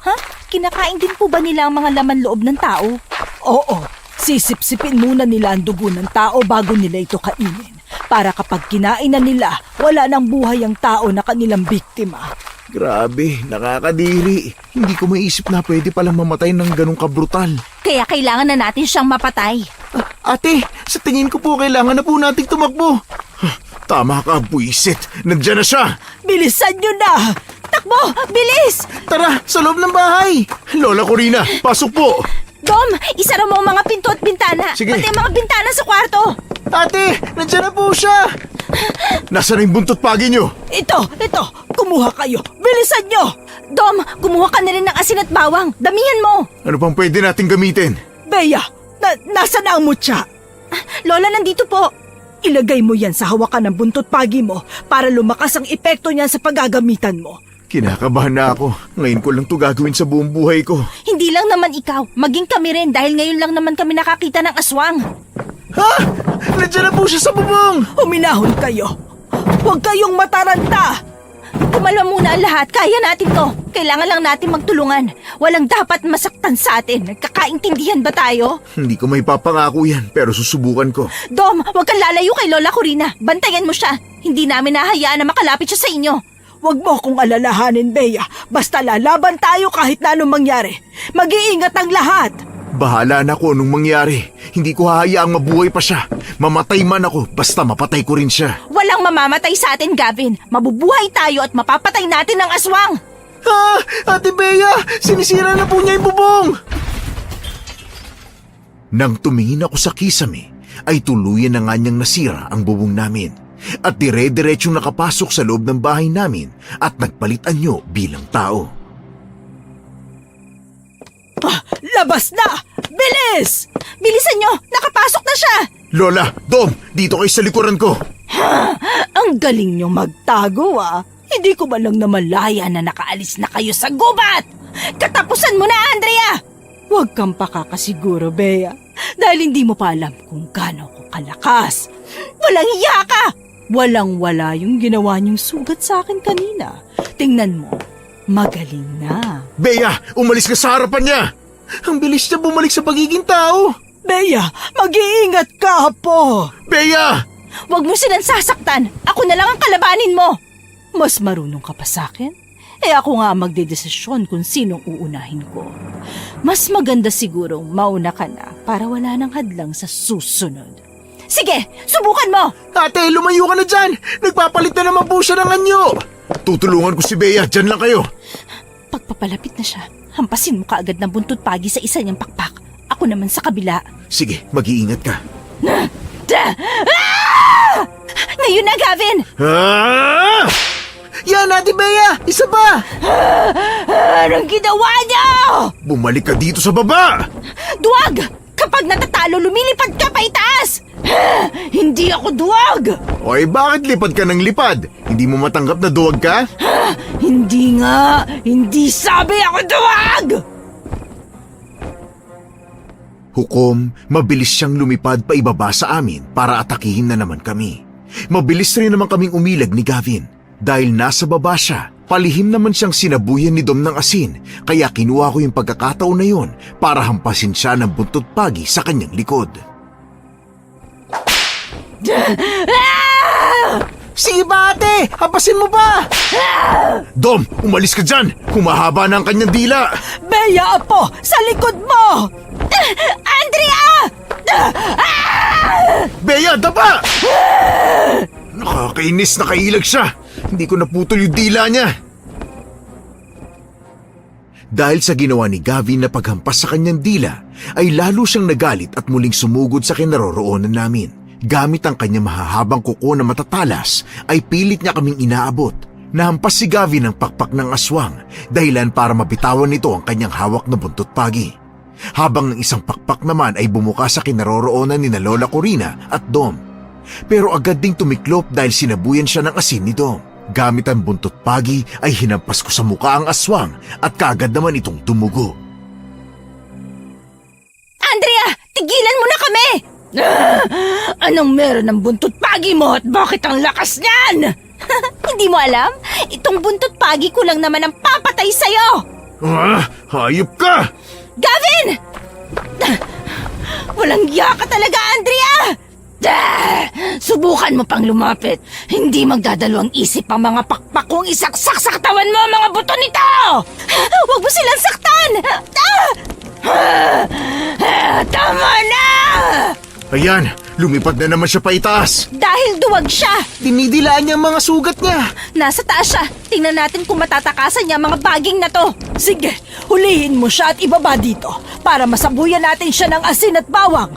Ha? Kinakain din po ba nila ang mga laman loob ng tao?
Oo, sisip-sipin muna nila ang dugo ng tao bago nila ito kainin. Para kapag kinain na nila, wala nang buhay ang tao na kanilang biktima.
Grabe, nakakadiri. Hindi ko maisip na pwede palang mamatay ng ganong kabrutal.
Kaya kailangan na natin siyang mapatay.
Ate, sa tingin ko po kailangan na po nating tumakbo.
Tama ka, buisit. Nandiyan na siya.
Bilisan nyo na!
Takbo! Bilis!
Tara, sa loob ng bahay.
Lola Corina, pasok po.
Dom, isara mo ang mga pinto at bintana.
Sige.
Pati ang mga bintana sa kwarto.
Ate, nandiyan na po siya.
Nasaan na yung buntot pagi niyo?
Ito, kumuha kayo. Bilisan nyo!
Dom, kumuha ka na rin ng asin at bawang. Damihan mo.
Ano pang pwede nating gamitin?
Bea, nasa na ang mutya?
Lola, nandito po.
Ilagay mo yan sa hawakan ng buntot pagi mo para lumakas ang epekto niyan sa paggagamitan mo.
Kinakabahan na ako. Ngayon ko lang to gagawin sa buong buhay ko.
Hindi lang naman ikaw, maging kami rin dahil ngayon lang naman kami nakakita ng aswang.
Ha? Nandiyan na po siya sa bubong.
Huminahon kayo. Huwag kayong mataranta.
Kumalma muna ang lahat, kaya natin to. Kailangan lang natin magtulungan. Walang dapat masaktan sa atin. Nagkakaintindihan ba tayo?
Hindi ko may papangako yan, pero susubukan ko.
Dom, huwag kang lalayo kay Lola Corina. Bantayan mo siya. Hindi namin nahahayaan na makalapit siya sa inyo.
Huwag mo akong alalahanin, Bea. Basta lalaban tayo kahit na anong mangyari. Mag-iingat ang lahat.
Bahala na kung anong mangyari. Hindi ko hahayaang mabuhay pa siya. Mamatay man ako, basta mapatay ko rin siya.
Walang mamamatay sa atin, Gavin. Mabubuhay tayo at mapapatay natin ang aswang.
Ate Bea, sinisira na po niya yung bubong.
Nang tumingin ako sa kisame, ay tuluyan na nga niyang nasira ang bubong namin. At dire-diretsong nakapasok sa loob ng bahay namin at nagpalit anyo bilang tao.
Labas na! Bilis!
Bilisan nyo! Nakapasok na siya!
Lola, Dom, dito kayo sa likuran ko.
Ang galing niyong magtago, ah. Hindi ko man lang namalaya na nakaalis na kayo sa gubat!
Katapusan mo na, Andrea!
Huwag kang pakakasiguro, Bea. Dahil hindi mo pa alam kung gaano ko kalakas.
Walang hiya ka!
Walang-wala yung ginawa niyong sugat sa akin kanina. Tingnan mo, magaling na.
Bea, umalis ka sa harapan niya!
Ang bilis niya bumalik sa pagiging tao.
Bea, mag-iingat ka po!
Bea!
Huwag mo silang sasaktan! Ako na lang ang kalabanin mo!
Mas marunong ka pa sa akin? Ako nga ang magdedesisyon kung sinong uunahin ko. Mas maganda sigurong mauna ka na para wala nang hadlang sa susunod.
Sige, subukan mo!
Ate, lumayo ka na dyan. Nagpapalit na naman po siya ng anyo.
Tutulungan ko si Bea, dyan lang kayo.
Pagpapalapit na siya, hampasin mo kaagad ng buntut pagi sa isa niyang pakpak. Ako naman sa kabila.
Sige, mag-iingat ka.
Ngayon na, Gavin!
Ah!
Yan, Ate Bea, isa pa.
Anong ginawa niyo?
Bumalik ka dito sa baba!
Duwag! Kapag natatalo, lumilipad ka pa itaas! Hindi ako duwag!
Oy, bakit lipad ka ng lipad? Hindi mo matanggap na duwag ka?
Hindi nga! Hindi sabi ako duwag!
Hukom, mabilis siyang lumipad pa ibaba sa amin para atakihin na naman kami. Mabilis rin naman kaming umilag ni Gavin. Dahil nasa baba siya, palihim naman siyang sinabuyan ni Dom ng asin, kaya kinuha ko yung pagkakataon na yon para hampasin siya ng buntot pagi sa kanyang likod.
Sige ba, ate? Hampasin mo pa.
Dom, umalis ka dyan! Humahaba na ang kanyang dila!
Bea po, sa likod mo!
Andrea!
Bea, daba! Nakakainis na kailag siya. Hindi ko naputol yung dila niya. Dahil sa ginawa ni Gavin na paghampas sa kanyang dila, ay lalo siyang nagalit at muling sumugod sa kinaroroonan namin. Gamit ang kanyang mahahabang kuko na matatalas, ay pilit niya kaming inaabot. Nahampas si Gavin ng pakpak ng aswang, dahilan para mabitawan nito ang kanyang hawak na buntot pagi. Habang ng isang pakpak naman ay bumuka sa kinaroroonan ni na Lola Corina at Dom. Pero agad ding tumiklop dahil sinabuyan siya ng asin ni Dom. Gamit ang buntot pagi ay hinampas ko sa muka ang aswang at kaagad naman itong tumugo.
Andrea! Tigilan mo na kami!
Anong meron ng buntot pagi mo at bakit ang lakas niyan?
Hindi mo alam? Itong buntot pagi ko lang naman ang papatay sa'yo!
Hayop ka!
Gavin! Walang giya ka talaga, Andrea!
Subukan mo pang lumapit. Hindi magdadalawang isip ang mga pakpak kong isaksak sa katawan mo, mga buto nito!
Huwag mo silang saktan!
Tama na!
Ayan, lumipad na naman siya pa itaas.
Dahil duwag siya!
Dinidilaan niya ang mga sugat niya.
Nasa taas siya. Tingnan natin kung matatakasan niya ang mga baging na to.
Sige, hulihin mo siya at ibaba dito para masabuyan natin siya ng asin at bawang.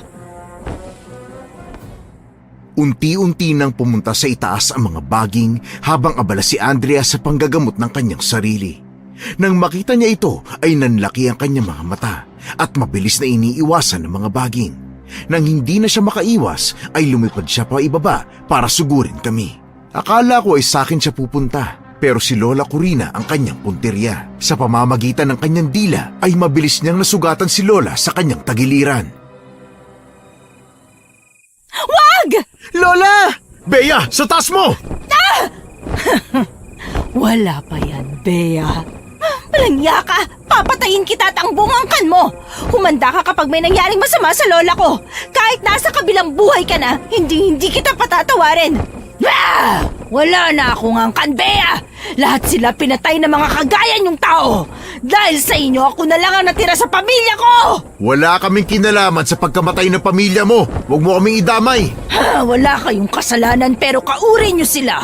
Unti-unti nang pumunta sa itaas ang mga baging habang abala si Andrea sa panggagamot ng kanyang sarili. Nang makita niya ito ay nanlaki ang kanyang mga mata at mabilis na iniiwasan ng mga baging. Nang hindi na siya makaiwas ay lumipad siya pa ibaba para sugurin kami. Akala ko ay sa akin siya pupunta pero si Lola Corina ang kanyang punteriya. Sa pamamagitan ng kanyang dila ay mabilis niyang nasugatan si Lola sa kanyang tagiliran.
Wag!
Lola!
Bea, sa taas mo!
Wala pa yan, Bea.
Walang iya ka! Papatayin kita at ang bungangkan mo! Humanda ka kapag may nangyaring masama sa lola ko! Kahit nasa kabilang buhay ka na, hindi kita patatawarin!
Ah! Wala na akong angkan, Bea! Lahat sila pinatay ng mga kagaya niyong tao! Dahil sa inyo, ako na lang ang natira sa pamilya ko!
Wala kaming kinalaman sa pagkamatay ng pamilya mo. Huwag mo kaming idamay.
Wala kayong kasalanan pero kauri niyo sila.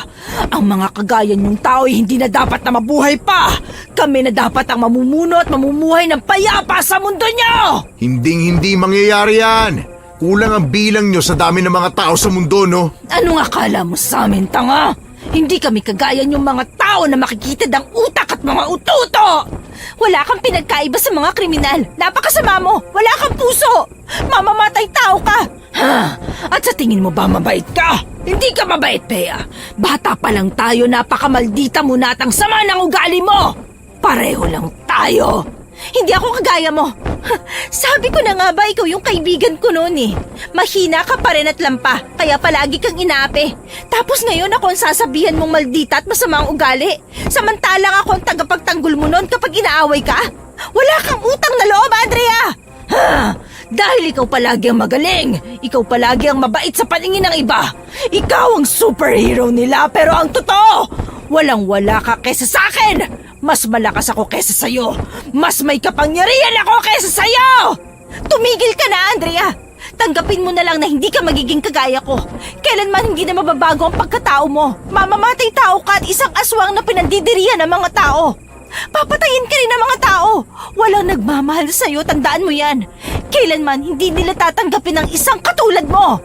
Ang mga kagaya niyong tao ay hindi na dapat na mabuhay pa. Kami na dapat ang mamumuno at mamumuhay ng payapa sa mundo niyo!
Hinding-hindi mangyayari yan. Kulang ang bilang nyo sa dami ng mga tao sa mundo, no?
Anong akala mo sa amin, tanga? Hindi kami kagaya niyong mga tao na makikitid ang utak at mga ututo!
Wala kang pinagkaiba sa mga kriminal. Napakasama mo. Wala kang puso. Mamamatay tao ka.
Ha? At sa tingin mo ba mabait ka? Hindi ka mabait, Bea. Bata pa lang tayo, napakamaldita mo na at ang sama ng ugali mo. Pareho lang tayo.
Hindi ako kagaya mo. Sabi ko na nga ba ikaw yung kaibigan ko noon eh. Mahina ka pa rin at lampa, kaya palagi kang inaapi. Tapos ngayon ako ang sasabihan mong maldita at masama ang ugali. Samantalang ako ang tagapagtanggol mo noon kapag inaaway ka. Wala kang utang na loob, Andrea!
Ha? Dahil ikaw palagi ang magaling. Ikaw palagi ang mabait sa paningin ng iba. Ikaw ang superhero nila pero ang totoo, walang-wala ka kesa sa akin. Mas malakas ako kesa sa'yo. Mas may kapangyarihan ako kesa sa'yo!
Tumigil ka na, Andrea! Tanggapin mo na lang na hindi ka magiging kagaya ko. Kailanman hindi na mababago ang pagkatao mo. Mamamatay tao ka at isang aswang na pinandidirihan ng mga tao. Papatayin ka rin ng mga tao. Walang nagmamahal sa'yo, tandaan mo yan. Kailanman hindi nila tatanggapin ang isang katulad mo.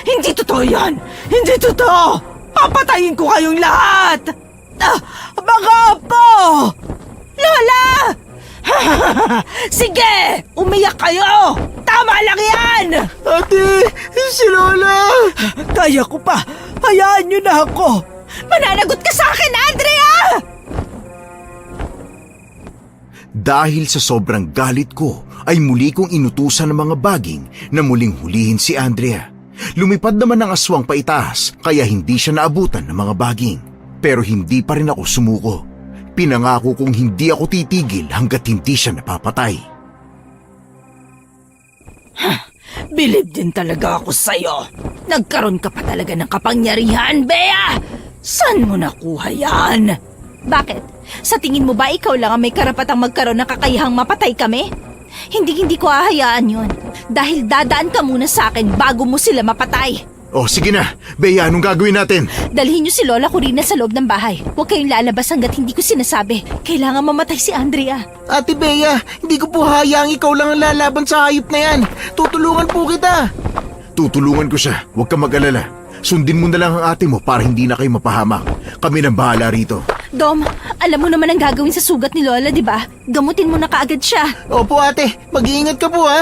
Hindi totoo yan! Hindi totoo! Papatayin ko kayong lahat! Mga apo!
Lola!
Sige! Umiyak kayo! Tama lang yan!
Ate, si Lola!
Kaya ko pa! Hayaan niyo na ako!
Mananagot ka sa akin, Andrea!
Dahil sa sobrang galit ko, ay muli kong inutusan ng mga baging na muling hulihin si Andrea. Lumipad naman ng aswang paitaas, kaya hindi siya naabutan ng mga baging. Pero hindi pa rin ako sumuko. Pinangako kong hindi ako titigil hanggat hindi siya napapatay.
Bilib din talaga ako sa'yo. Nagkaroon ka pa talaga ng kapangyarihan, Bea! Saan mo nakuha yan?
Bakit? Sa tingin mo ba ikaw lang ang may karapatang magkaroon ng kakayahang mapatay kami? Hindi ko hahayaan yun. Dahil dadaan ka muna sa akin bago mo sila mapatay.
Oh, sige na. Bea, anong gagawin natin?
Dalhin niyo si Lola Corina sa loob ng bahay. Huwag kayong lalabas hanggat hindi ko sinasabi. Kailangan mamatay si Andrea.
Ate Bea, hindi ko po hayaang ikaw lang ang lalaban sa hayop na yan. Tutulungan po kita.
Tutulungan ko siya. Huwag ka mag-alala. Sundin mo na lang ang ate mo para hindi na kayo mapahamak. Kami nang bahala rito.
Dom, alam mo naman ang gagawin sa sugat ni Lola, di ba? Gamutin mo na kaagad siya.
Opo ate, mag-iingat ka po ha.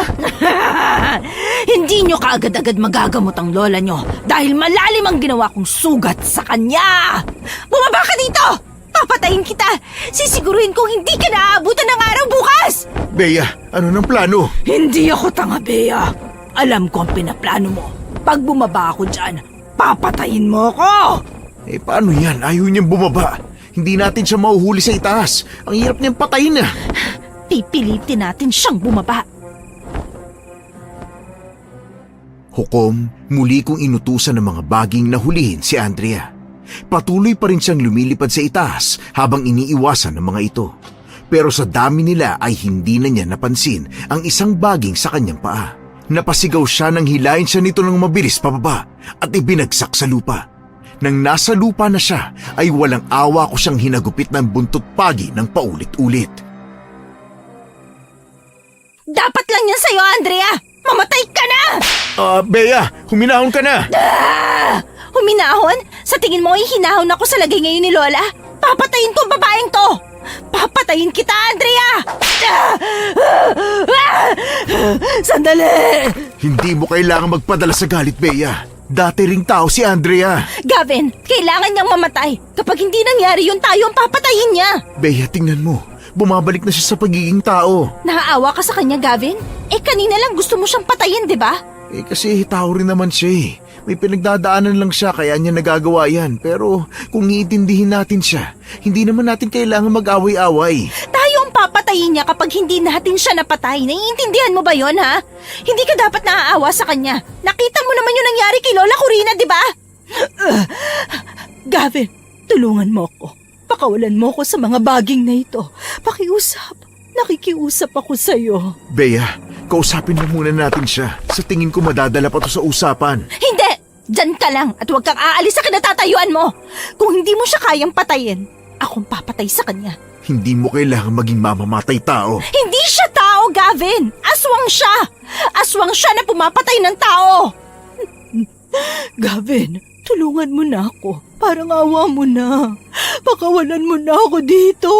Hindi nyo kaagad-agad magagamot ang lola nyo dahil malalim ang ginawa kong sugat sa kanya!
Bumaba ka dito! Papatayin kita! Sisiguruhin kong hindi ka naaabutan ng araw bukas!
Bea, ano ng plano?
Hindi ako tanga, Bea. Alam ko ang pinaplano mo. Pag bumaba ako dyan, papatayin mo ako!
Eh paano yan? Ayaw niyang bumaba. Hindi natin siya mahuhuli sa itaas. Ang hirap niyang patayin na.
Pipilitin natin siyang bumaba.
Hukom, muli kong inutusan ng mga baging na hulihin si Andrea. Patuloy pa rin siyang lumilipad sa itaas habang iniiwasan ng mga ito. Pero sa dami nila ay hindi na niya napansin ang isang baging sa kanyang paa. Napasigaw siya nang hilahin siya nito ng mabilis pababa at ibinagsak sa lupa. Nang nasa lupa na siya, ay walang awa ko siyang hinagupit ng buntot pagi ng paulit-ulit.
Dapat lang yan sa'yo, Andrea! Mamatay ka na!
Bea, huminahon ka na!
Huminahon? Sa tingin mo ay hinahon ako sa lagay ngayon ni Lola? Papatayin ko ang babaeng to! Papatayin kita, Andrea!
Sandali!
Hindi mo kailangan magpadala sa galit, Bea. Dati ring tao si Andrea.
Gavin, kailangan niyang mamatay. Kapag hindi nangyari yun, tayo ang papatayin niya.
Bea, tingnan mo. Bumabalik na siya sa pagiging tao.
Naaawa ka sa kanya, Gavin? Kanina lang gusto mo siyang patayin, di ba?
Kasi tao rin naman siya eh. May pinagdadaanan lang siya kaya niya nagagawa yan. Pero kung iintindihin natin siya, hindi naman natin kailangan mag-away-away.
Tayo ang papatayin niya kapag hindi natin siya napatay. Naiintindihan mo ba yon, ha? Hindi ka dapat naaawa sa kanya. Nakita mo naman yung nangyari kay Lola Corina, di ba?
Gavin, tulungan mo ako. Pakawalan mo ako sa mga baging na ito. Pakiusap. Nakikiusap ako sa'yo.
Bea, kausapin na muna natin siya. Sa tingin ko madadala pa to sa usapan.
Hindi! Diyan ka lang at huwag kang aalis sa kinatatayuan mo. Kung hindi mo siya kayang patayin, akong papatay sa kanya.
Hindi mo kailangang maging mamamatay tao.
Hindi siya tao, Gavin! Aswang siya! Aswang siya na pumapatay ng tao! Gavin, tulungan mo na ako. Parang awa mo na. Pakawalan mo na ako dito.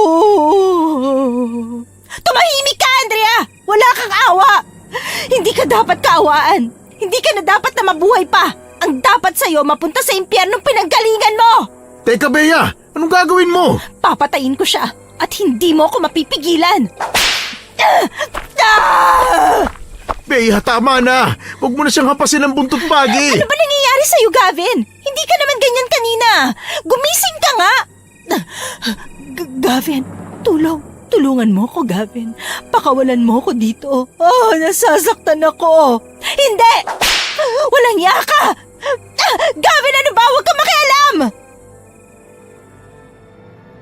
Tumahimik ka, Andrea! Wala kang awa! Hindi ka dapat kaawaan. Hindi ka na dapat na mabuhay pa. Ang dapat sa'yo mapunta sa impyernong pinanggalingan mo!
Teka, Bea! Anong gagawin mo?
Papatayin ko siya at hindi mo ako mapipigilan.
Bea, tama na! Huwag mo na siyang hapasin ng buntot pagi!
Ano ba nangyayari sa'yo, Gavin? Hindi ka naman ganyan kanina. Gumising ka nga. Gavin, tulungan mo ako, Gavin. Pakawalan mo ako dito. Oh, nasasaktan ako. Hindi! Walang iya ka! Gavin, ano ba? Huwag ka makialam!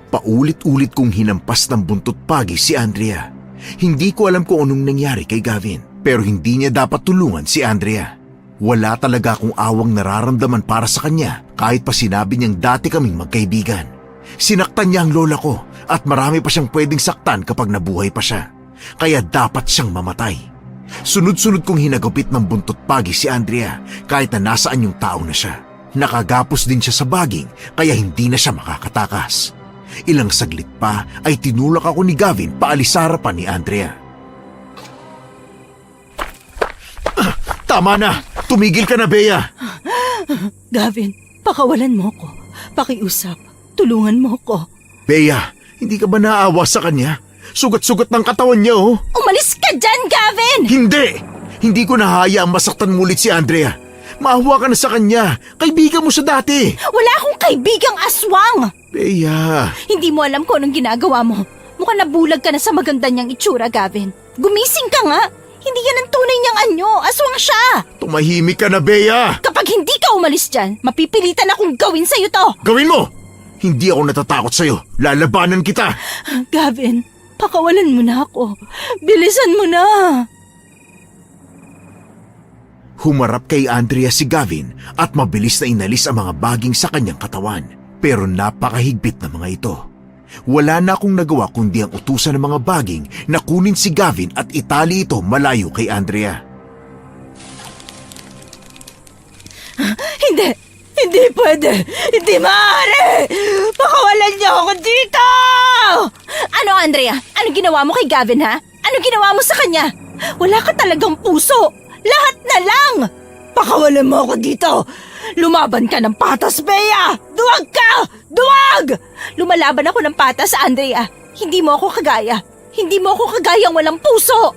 Paulit-ulit kong hinampas ng buntot pagi si Andrea. Hindi ko alam kung anong nangyari kay Gavin, pero hindi niya dapat tulungan si Andrea. Wala talaga akong awang nararamdaman para sa kanya kahit pa sinabi niyang dati kaming magkaibigan. Sinaktan niya ang lola ko at marami pa siyang pwedeng saktan kapag nabuhay pa siya. Kaya dapat siyang mamatay. Sunod-sunod kong hinagupit ng buntot pagi si Andrea kahit na nasaan yung tao na siya. Nakagapos din siya sa baging kaya hindi na siya makakatakas. Ilang saglit pa ay tinulak ako ni Gavin paalis sa harapan ni Andrea. Tama na! Tumigil ka na, Bea!
Gavin, pakawalan mo ako. Pakiusap. Tulungan mo ako.
Bea, hindi ka ba naawa sa kanya? Sugat-sugat ng katawan niya, oh!
Umalis ka dyan, Gavin!
Hindi! Hindi ko nahayaang masaktan mulit si Andrea. Maawa ka na sa kanya. Kaibigan mo siya dati.
Wala akong kaibigang aswang!
Bea...
Hindi mo alam kung anong ginagawa mo. Mukhang nabulag ka na sa maganda niyang itsura, Gavin. Gumising ka nga! Hindi yan ang tunay niyang anyo. Aswang siya!
Tumahimik ka na, Bea!
Kapag hindi ka umalis dyan, mapipilitan akong gawin sa'yo to!
Gawin mo! Hindi ako natatakot sa'yo. Lalabanan kita.
Gavin, pakawalan mo na ako. Bilisan mo na!
Humarap kay Andrea si Gavin at mabilis na inalis ang mga baging sa kanyang katawan. Pero napakahigpit na mga ito. Wala na akong nagawa kundi ang utusan ng mga baging na kunin si Gavin at itali ito malayo kay Andrea.
Hindi! Hindi pwede! Hindi maaari! Pakawalan niyo ako dito! Ano, Andrea? Anong ginawa mo kay Gavin, ha? Anong ginawa mo sa kanya? Wala ka talagang puso! Lahat na lang! Pakawalan mo ako dito! Lumaban ka ng patas, Bea! Duwag ka! Duwag! Lumalaban ako ng patas, Andrea. Hindi mo ako kagaya. Hindi mo ako kagayang walang puso!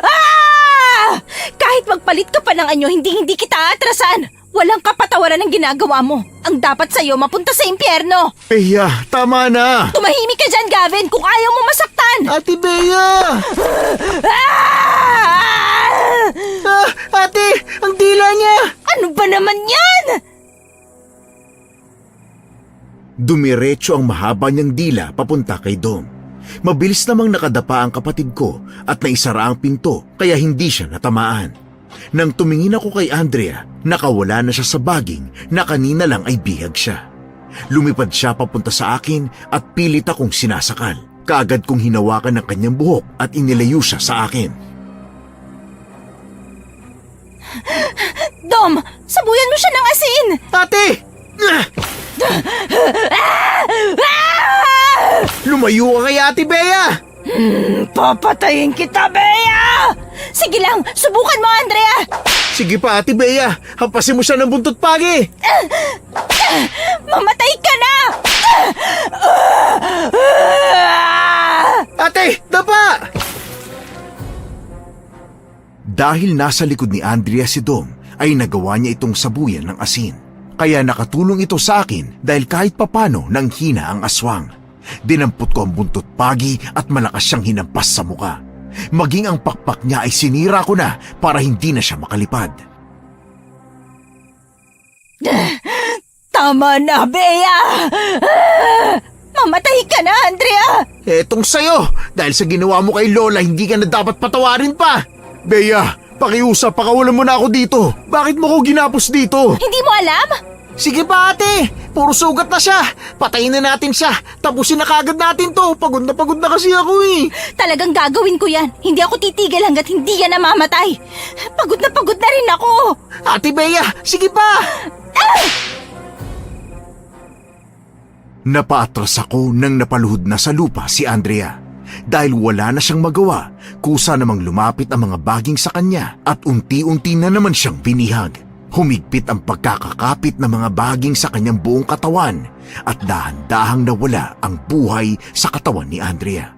Ah! Kahit magpalit ka pa ng anyo, hindi kita atrasan! Walang kapatawaran ang ginagawa mo. Ang dapat sa'yo mapunta sa impyerno.
Bea, tama na!
Tumahimik ka dyan, Gavin, kung ayaw mo masaktan!
Ate Bea! Ate! Ang dila niya!
Ano ba naman yan?
Dumiretso ang mahaba niyang dila papunta kay Dom. Mabilis namang nakadapa ang kapatid ko at naisara ang pinto kaya hindi siya natamaan. Nang tumingin ako kay Andrea, nakawala na siya sa baging na kanina lang ay bihag siya. Lumipad siya papunta sa akin at pilit akong sinasakal. Kaagad kong hinawakan ng kanyang buhok at inilayo siya sa akin.
Dom, sabuyan mo siya ng asin!
Ate! Lumayo ka kay Ate Bea!
Papatayin kita, Bea! Sige lang, subukan mo, Andrea!
Sige pa, Ate Bea. Hampasin mo siya ng buntot pagi.
Mamatay ka na!
Ate, dapa!
Dahil nasa likod ni Andrea si Dom, ay nagawa niya itong sabuyan ng asin. Kaya nakatulong ito sa akin dahil kahit papano nang hina ang aswang. Dinampot ko ang buntot pagi at malakas siyang hinampas sa muka. Maging ang pakpak niya ay sinira ko na para hindi na siya makalipad.
Tama na, Bea!
Mamatay ka na, Andrea!
Etong sayo, dahil sa ginawa mo kay Lola, hindi ka na dapat patawarin pa. Bea, pakiusap, pakawalan mo na ako dito. Bakit mo ko ginapos dito?
Hindi mo alam?
Sige pa ate, puro sugat na siya. Patayin na natin siya, tapusin na kagad natin to. Pagod na kasi ako eh.
Talagang gagawin ko yan. Hindi ako titigil hanggat hindi yan namamatay. Pagod na rin ako.
Ate Bea, sige pa.
Napaatras ako nang napaluhod na sa lupa si Andrea. Dahil wala na siyang magawa, kusa namang lumapit ang mga baging sa kanya at unti-unti na naman siyang binihag. Humigpit ang pagkakakapit ng mga baging sa kanyang buong katawan at dahan-dahang nawala ang buhay sa katawan ni Andrea.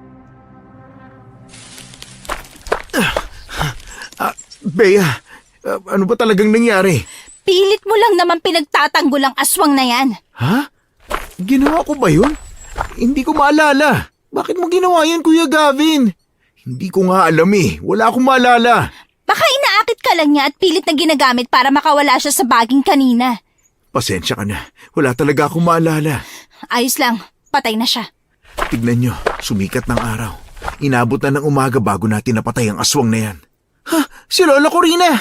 Bea, ano ba talagang nangyari?
Pilit mo lang naman pinagtatanggol ang aswang na yan.
Ha? Ginawa ko ba yun? Hindi ko maalala. Bakit mo ginawa yan, Kuya Gavin?
Hindi ko nga alam eh, wala akong maalala.
Baka inaakit ka lang niya at pilit na ginagamit para makawala siya sa baging kanina.
Pasensya ka na, wala talaga akong maalala.
Ayos lang, patay na siya.
Tignan nyo, sumikat ng araw. Inabot na ng umaga bago natin napatay ang aswang na yan.
Ha? Si Lola Corina!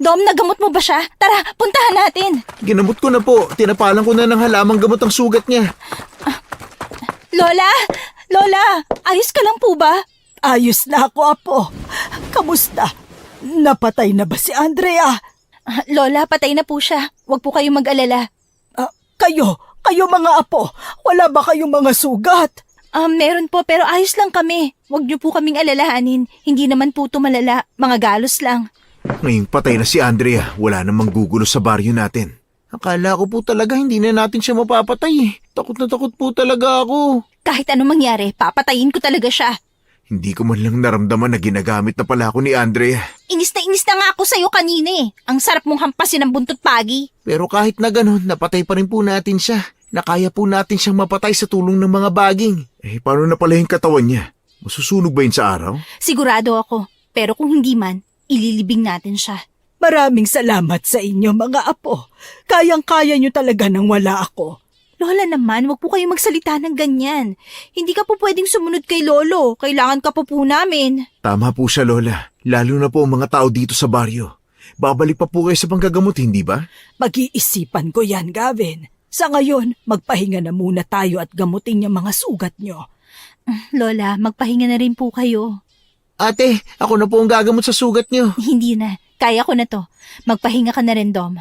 Dom, nagamot mo ba siya? Tara, puntahan natin.
Ginamot ko na po. Tinapalan ko na ng halamang gamot ang sugat niya.
Lola! Lola! Ayos ka lang po ba?
Ayos na ako, Apo. Kamusta? Napatay na ba si Andrea?
Lola, patay na po siya. Huwag po kayong mag-alala.
Kayo mga apo, wala ba kayong mga sugat?
Meron po pero ayos lang kami. Huwag niyo po kaming alalahanin. Hindi naman po tumalala. Mga galos lang.
Ngayong patay na si Andrea, wala namang gugulo sa baryo natin.
Akala ko po talaga hindi na natin siya mapapatay eh. Takot na takot po talaga ako.
Kahit anong mangyari, papatayin ko talaga siya.
Hindi ko man lang naramdaman na ginagamit na pala ako ni Andrea.
Inis na nga ako sa'yo kanina eh. Ang sarap mong hampasin ng buntot pagi.
Pero kahit na ganun, napatay pa rin po natin siya. Nakaya po natin siyang mapatay sa tulong ng mga baging.
Eh, paano na pala yung katawan niya? Masusunog ba yun sa araw?
Sigurado ako. Pero kung hindi man, ililibing natin siya.
Maraming salamat sa inyo mga apo. Kayang-kaya nyo talaga nang wala ako.
Lola naman, wag po kayo magsalita ng ganyan. Hindi ka po pwedeng sumunod kay Lolo. Kailangan ka po namin.
Tama po siya, Lola. Lalo na po ang mga tao dito sa baryo. Babalik pa po kayo sa panggagamot, hindi ba?
Mag-iisipan ko yan, Gavin. Sa ngayon, magpahinga na muna tayo at gamutin yung mga sugat nyo.
Lola, magpahinga na rin po kayo.
Ate, ako na po ang gagamot sa sugat niyo.
Hindi na. Kaya ko na to. Magpahinga ka na rin, Dom.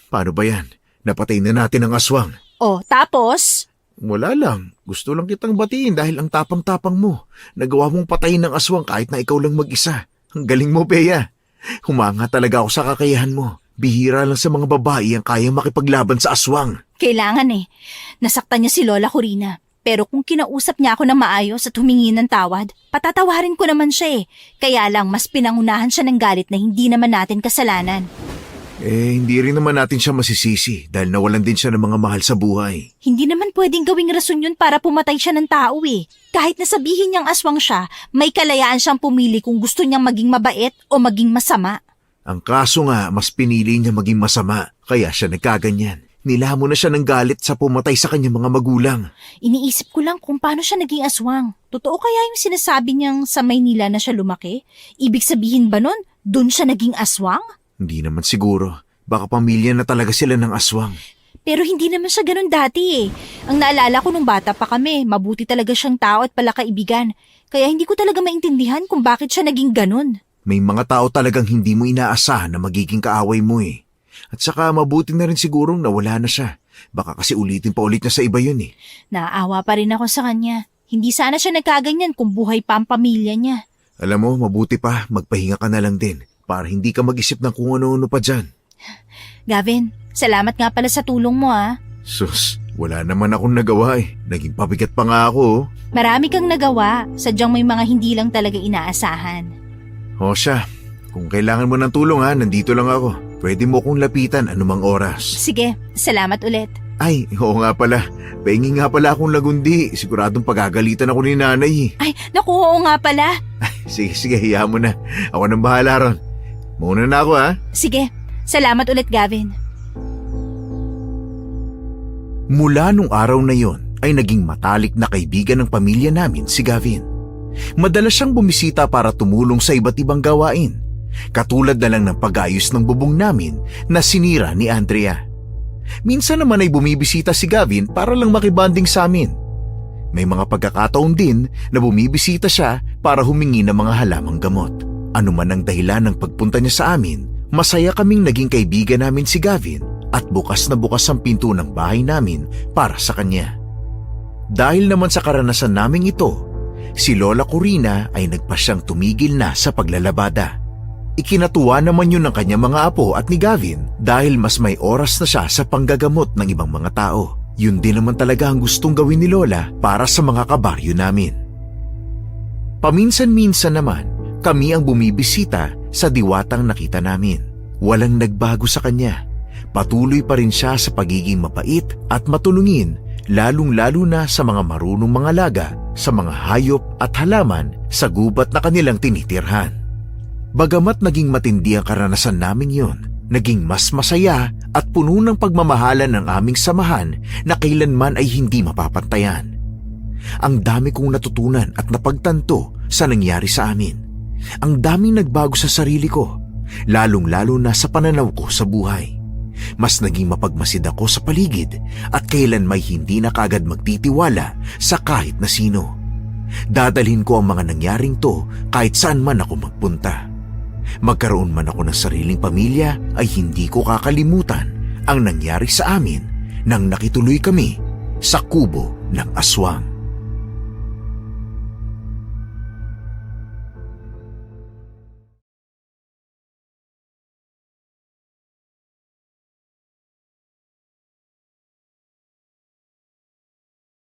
Paano ba yan? Napatay na natin ang aswang.
Oh, tapos?
Wala lang. Gusto lang kitang batiin dahil ang tapang-tapang mo. Nagawa mong patayin ng aswang kahit na ikaw lang mag-isa. Ang galing mo, Bea. Humanga talaga ako sa kakayahan mo. Bihira lang sa mga babae ang kayang makipaglaban sa aswang.
Kailangan eh. Nasaktan niya si Lola Corina. Pero kung kinausap niya ako ng maayos at humingi ng tawad, patatawarin ko naman siya eh. Kaya lang mas pinangunahan siya ng galit na hindi naman natin kasalanan.
Hindi rin naman natin siya masisisi dahil nawalan din siya ng mga mahal sa buhay.
Hindi naman pwedeng gawing rason yun para pumatay siya ng tao eh. Kahit nasabihin niyang aswang siya, may kalayaan siyang pumili kung gusto niyang maging mabait o maging masama.
Ang kaso nga, mas pinili niya maging masama, kaya siya nagkaganyan. Nilamon na siya ng galit sa pumatay sa kanyang mga magulang.
Iniisip ko lang kung paano siya naging aswang. Totoo kaya yung sinasabi niyang sa Maynila na siya lumaki? Ibig sabihin ba nun, dun siya naging aswang?
Hindi naman siguro. Baka pamilya na talaga sila ng aswang.
Pero hindi naman siya ganun dati eh. Ang naalala ko nung bata pa kami, mabuti talaga siyang tao at palakaibigan. Kaya hindi ko talaga maintindihan kung bakit siya naging ganun.
May mga tao talagang hindi mo inaasahan na magiging kaaway mo eh. At saka mabuti na rin sigurong nawala na siya. Baka kasi ulitin pa ulit na sa iba yun eh.
Naaawa pa rin ako sa kanya. Hindi sana siya nagkaganyan kung buhay pa ang pamilya niya.
Alam mo, mabuti pa, magpahinga ka na lang din para hindi ka mag-isip ng kung ano-ano pa dyan.
Gavin, salamat nga pala sa tulong mo ah.
Sus, wala naman akong nagawa eh. Naging pabigat pa nga ako oh.
Marami kang nagawa, sadyang may mga hindi lang talaga inaasahan.
O siya, kung kailangan mo ng tulong ha, nandito lang ako. Pwede mo kong lapitan anumang oras.
Sige, salamat ulit.
Ay, oo nga pala. Pahingi nga pala akong lagundi. Siguradong pagagalitan ako ni nanay eh.
Ay, naku, oo nga pala.
Sige, hiya mo na. Ako nang bahala ron. Muna na ako ha.
Sige, salamat ulit Gavin.
Mula nung araw na yon ay naging matalik na kaibigan ng pamilya namin si Gavin. Madalas siyang bumisita para tumulong sa iba't ibang gawain, katulad na lang ng pag-ayos ng bubong namin na sinira ni Andrea. Minsan naman ay bumibisita si Gavin para lang makibanding sa amin. May mga pagkakataon din na bumibisita siya para humingi ng mga halamang gamot. Ano man ang dahilan ng pagpunta niya sa amin, masaya kaming naging kaibigan namin si Gavin at bukas na bukas ang pinto ng bahay namin para sa kanya. Dahil naman sa karanasan naming ito, si Lola Corina ay nagpasyang tumigil na sa paglalabada. Ikinatuwa naman yun ng kanyang mga apo at ni Gavin dahil mas may oras na siya sa panggagamot ng ibang mga tao. Yun din naman talaga ang gustong gawin ni Lola para sa mga kabaryo namin. Paminsan-minsan naman, kami ang bumibisita sa diwatang nakita namin. Walang nagbago sa kanya. Patuloy pa rin siya sa pagiging mapait at matulungin, lalong-lalo na sa mga marunong mangalaga, sa mga hayop at halaman sa gubat na kanilang tinitirhan. Bagamat naging matindi ang karanasan namin yon, naging mas masaya at puno ng pagmamahalan ng aming samahan na kailanman ay hindi mapapantayan. Ang dami kong natutunan at napagtanto sa nangyari sa amin. Ang daming nagbago sa sarili ko, lalong-lalo na sa pananaw ko sa buhay. Mas naging mapagmasid ako sa paligid at kailan may hindi na kagad magtitiwala sa kahit na sino. Dadalhin ko ang mga nangyaring to kahit saan man ako magpunta. Magkaroon man ako ng sariling pamilya ay hindi ko kakalimutan ang nangyari sa amin nang nakituloy kami sa kubo ng aswang.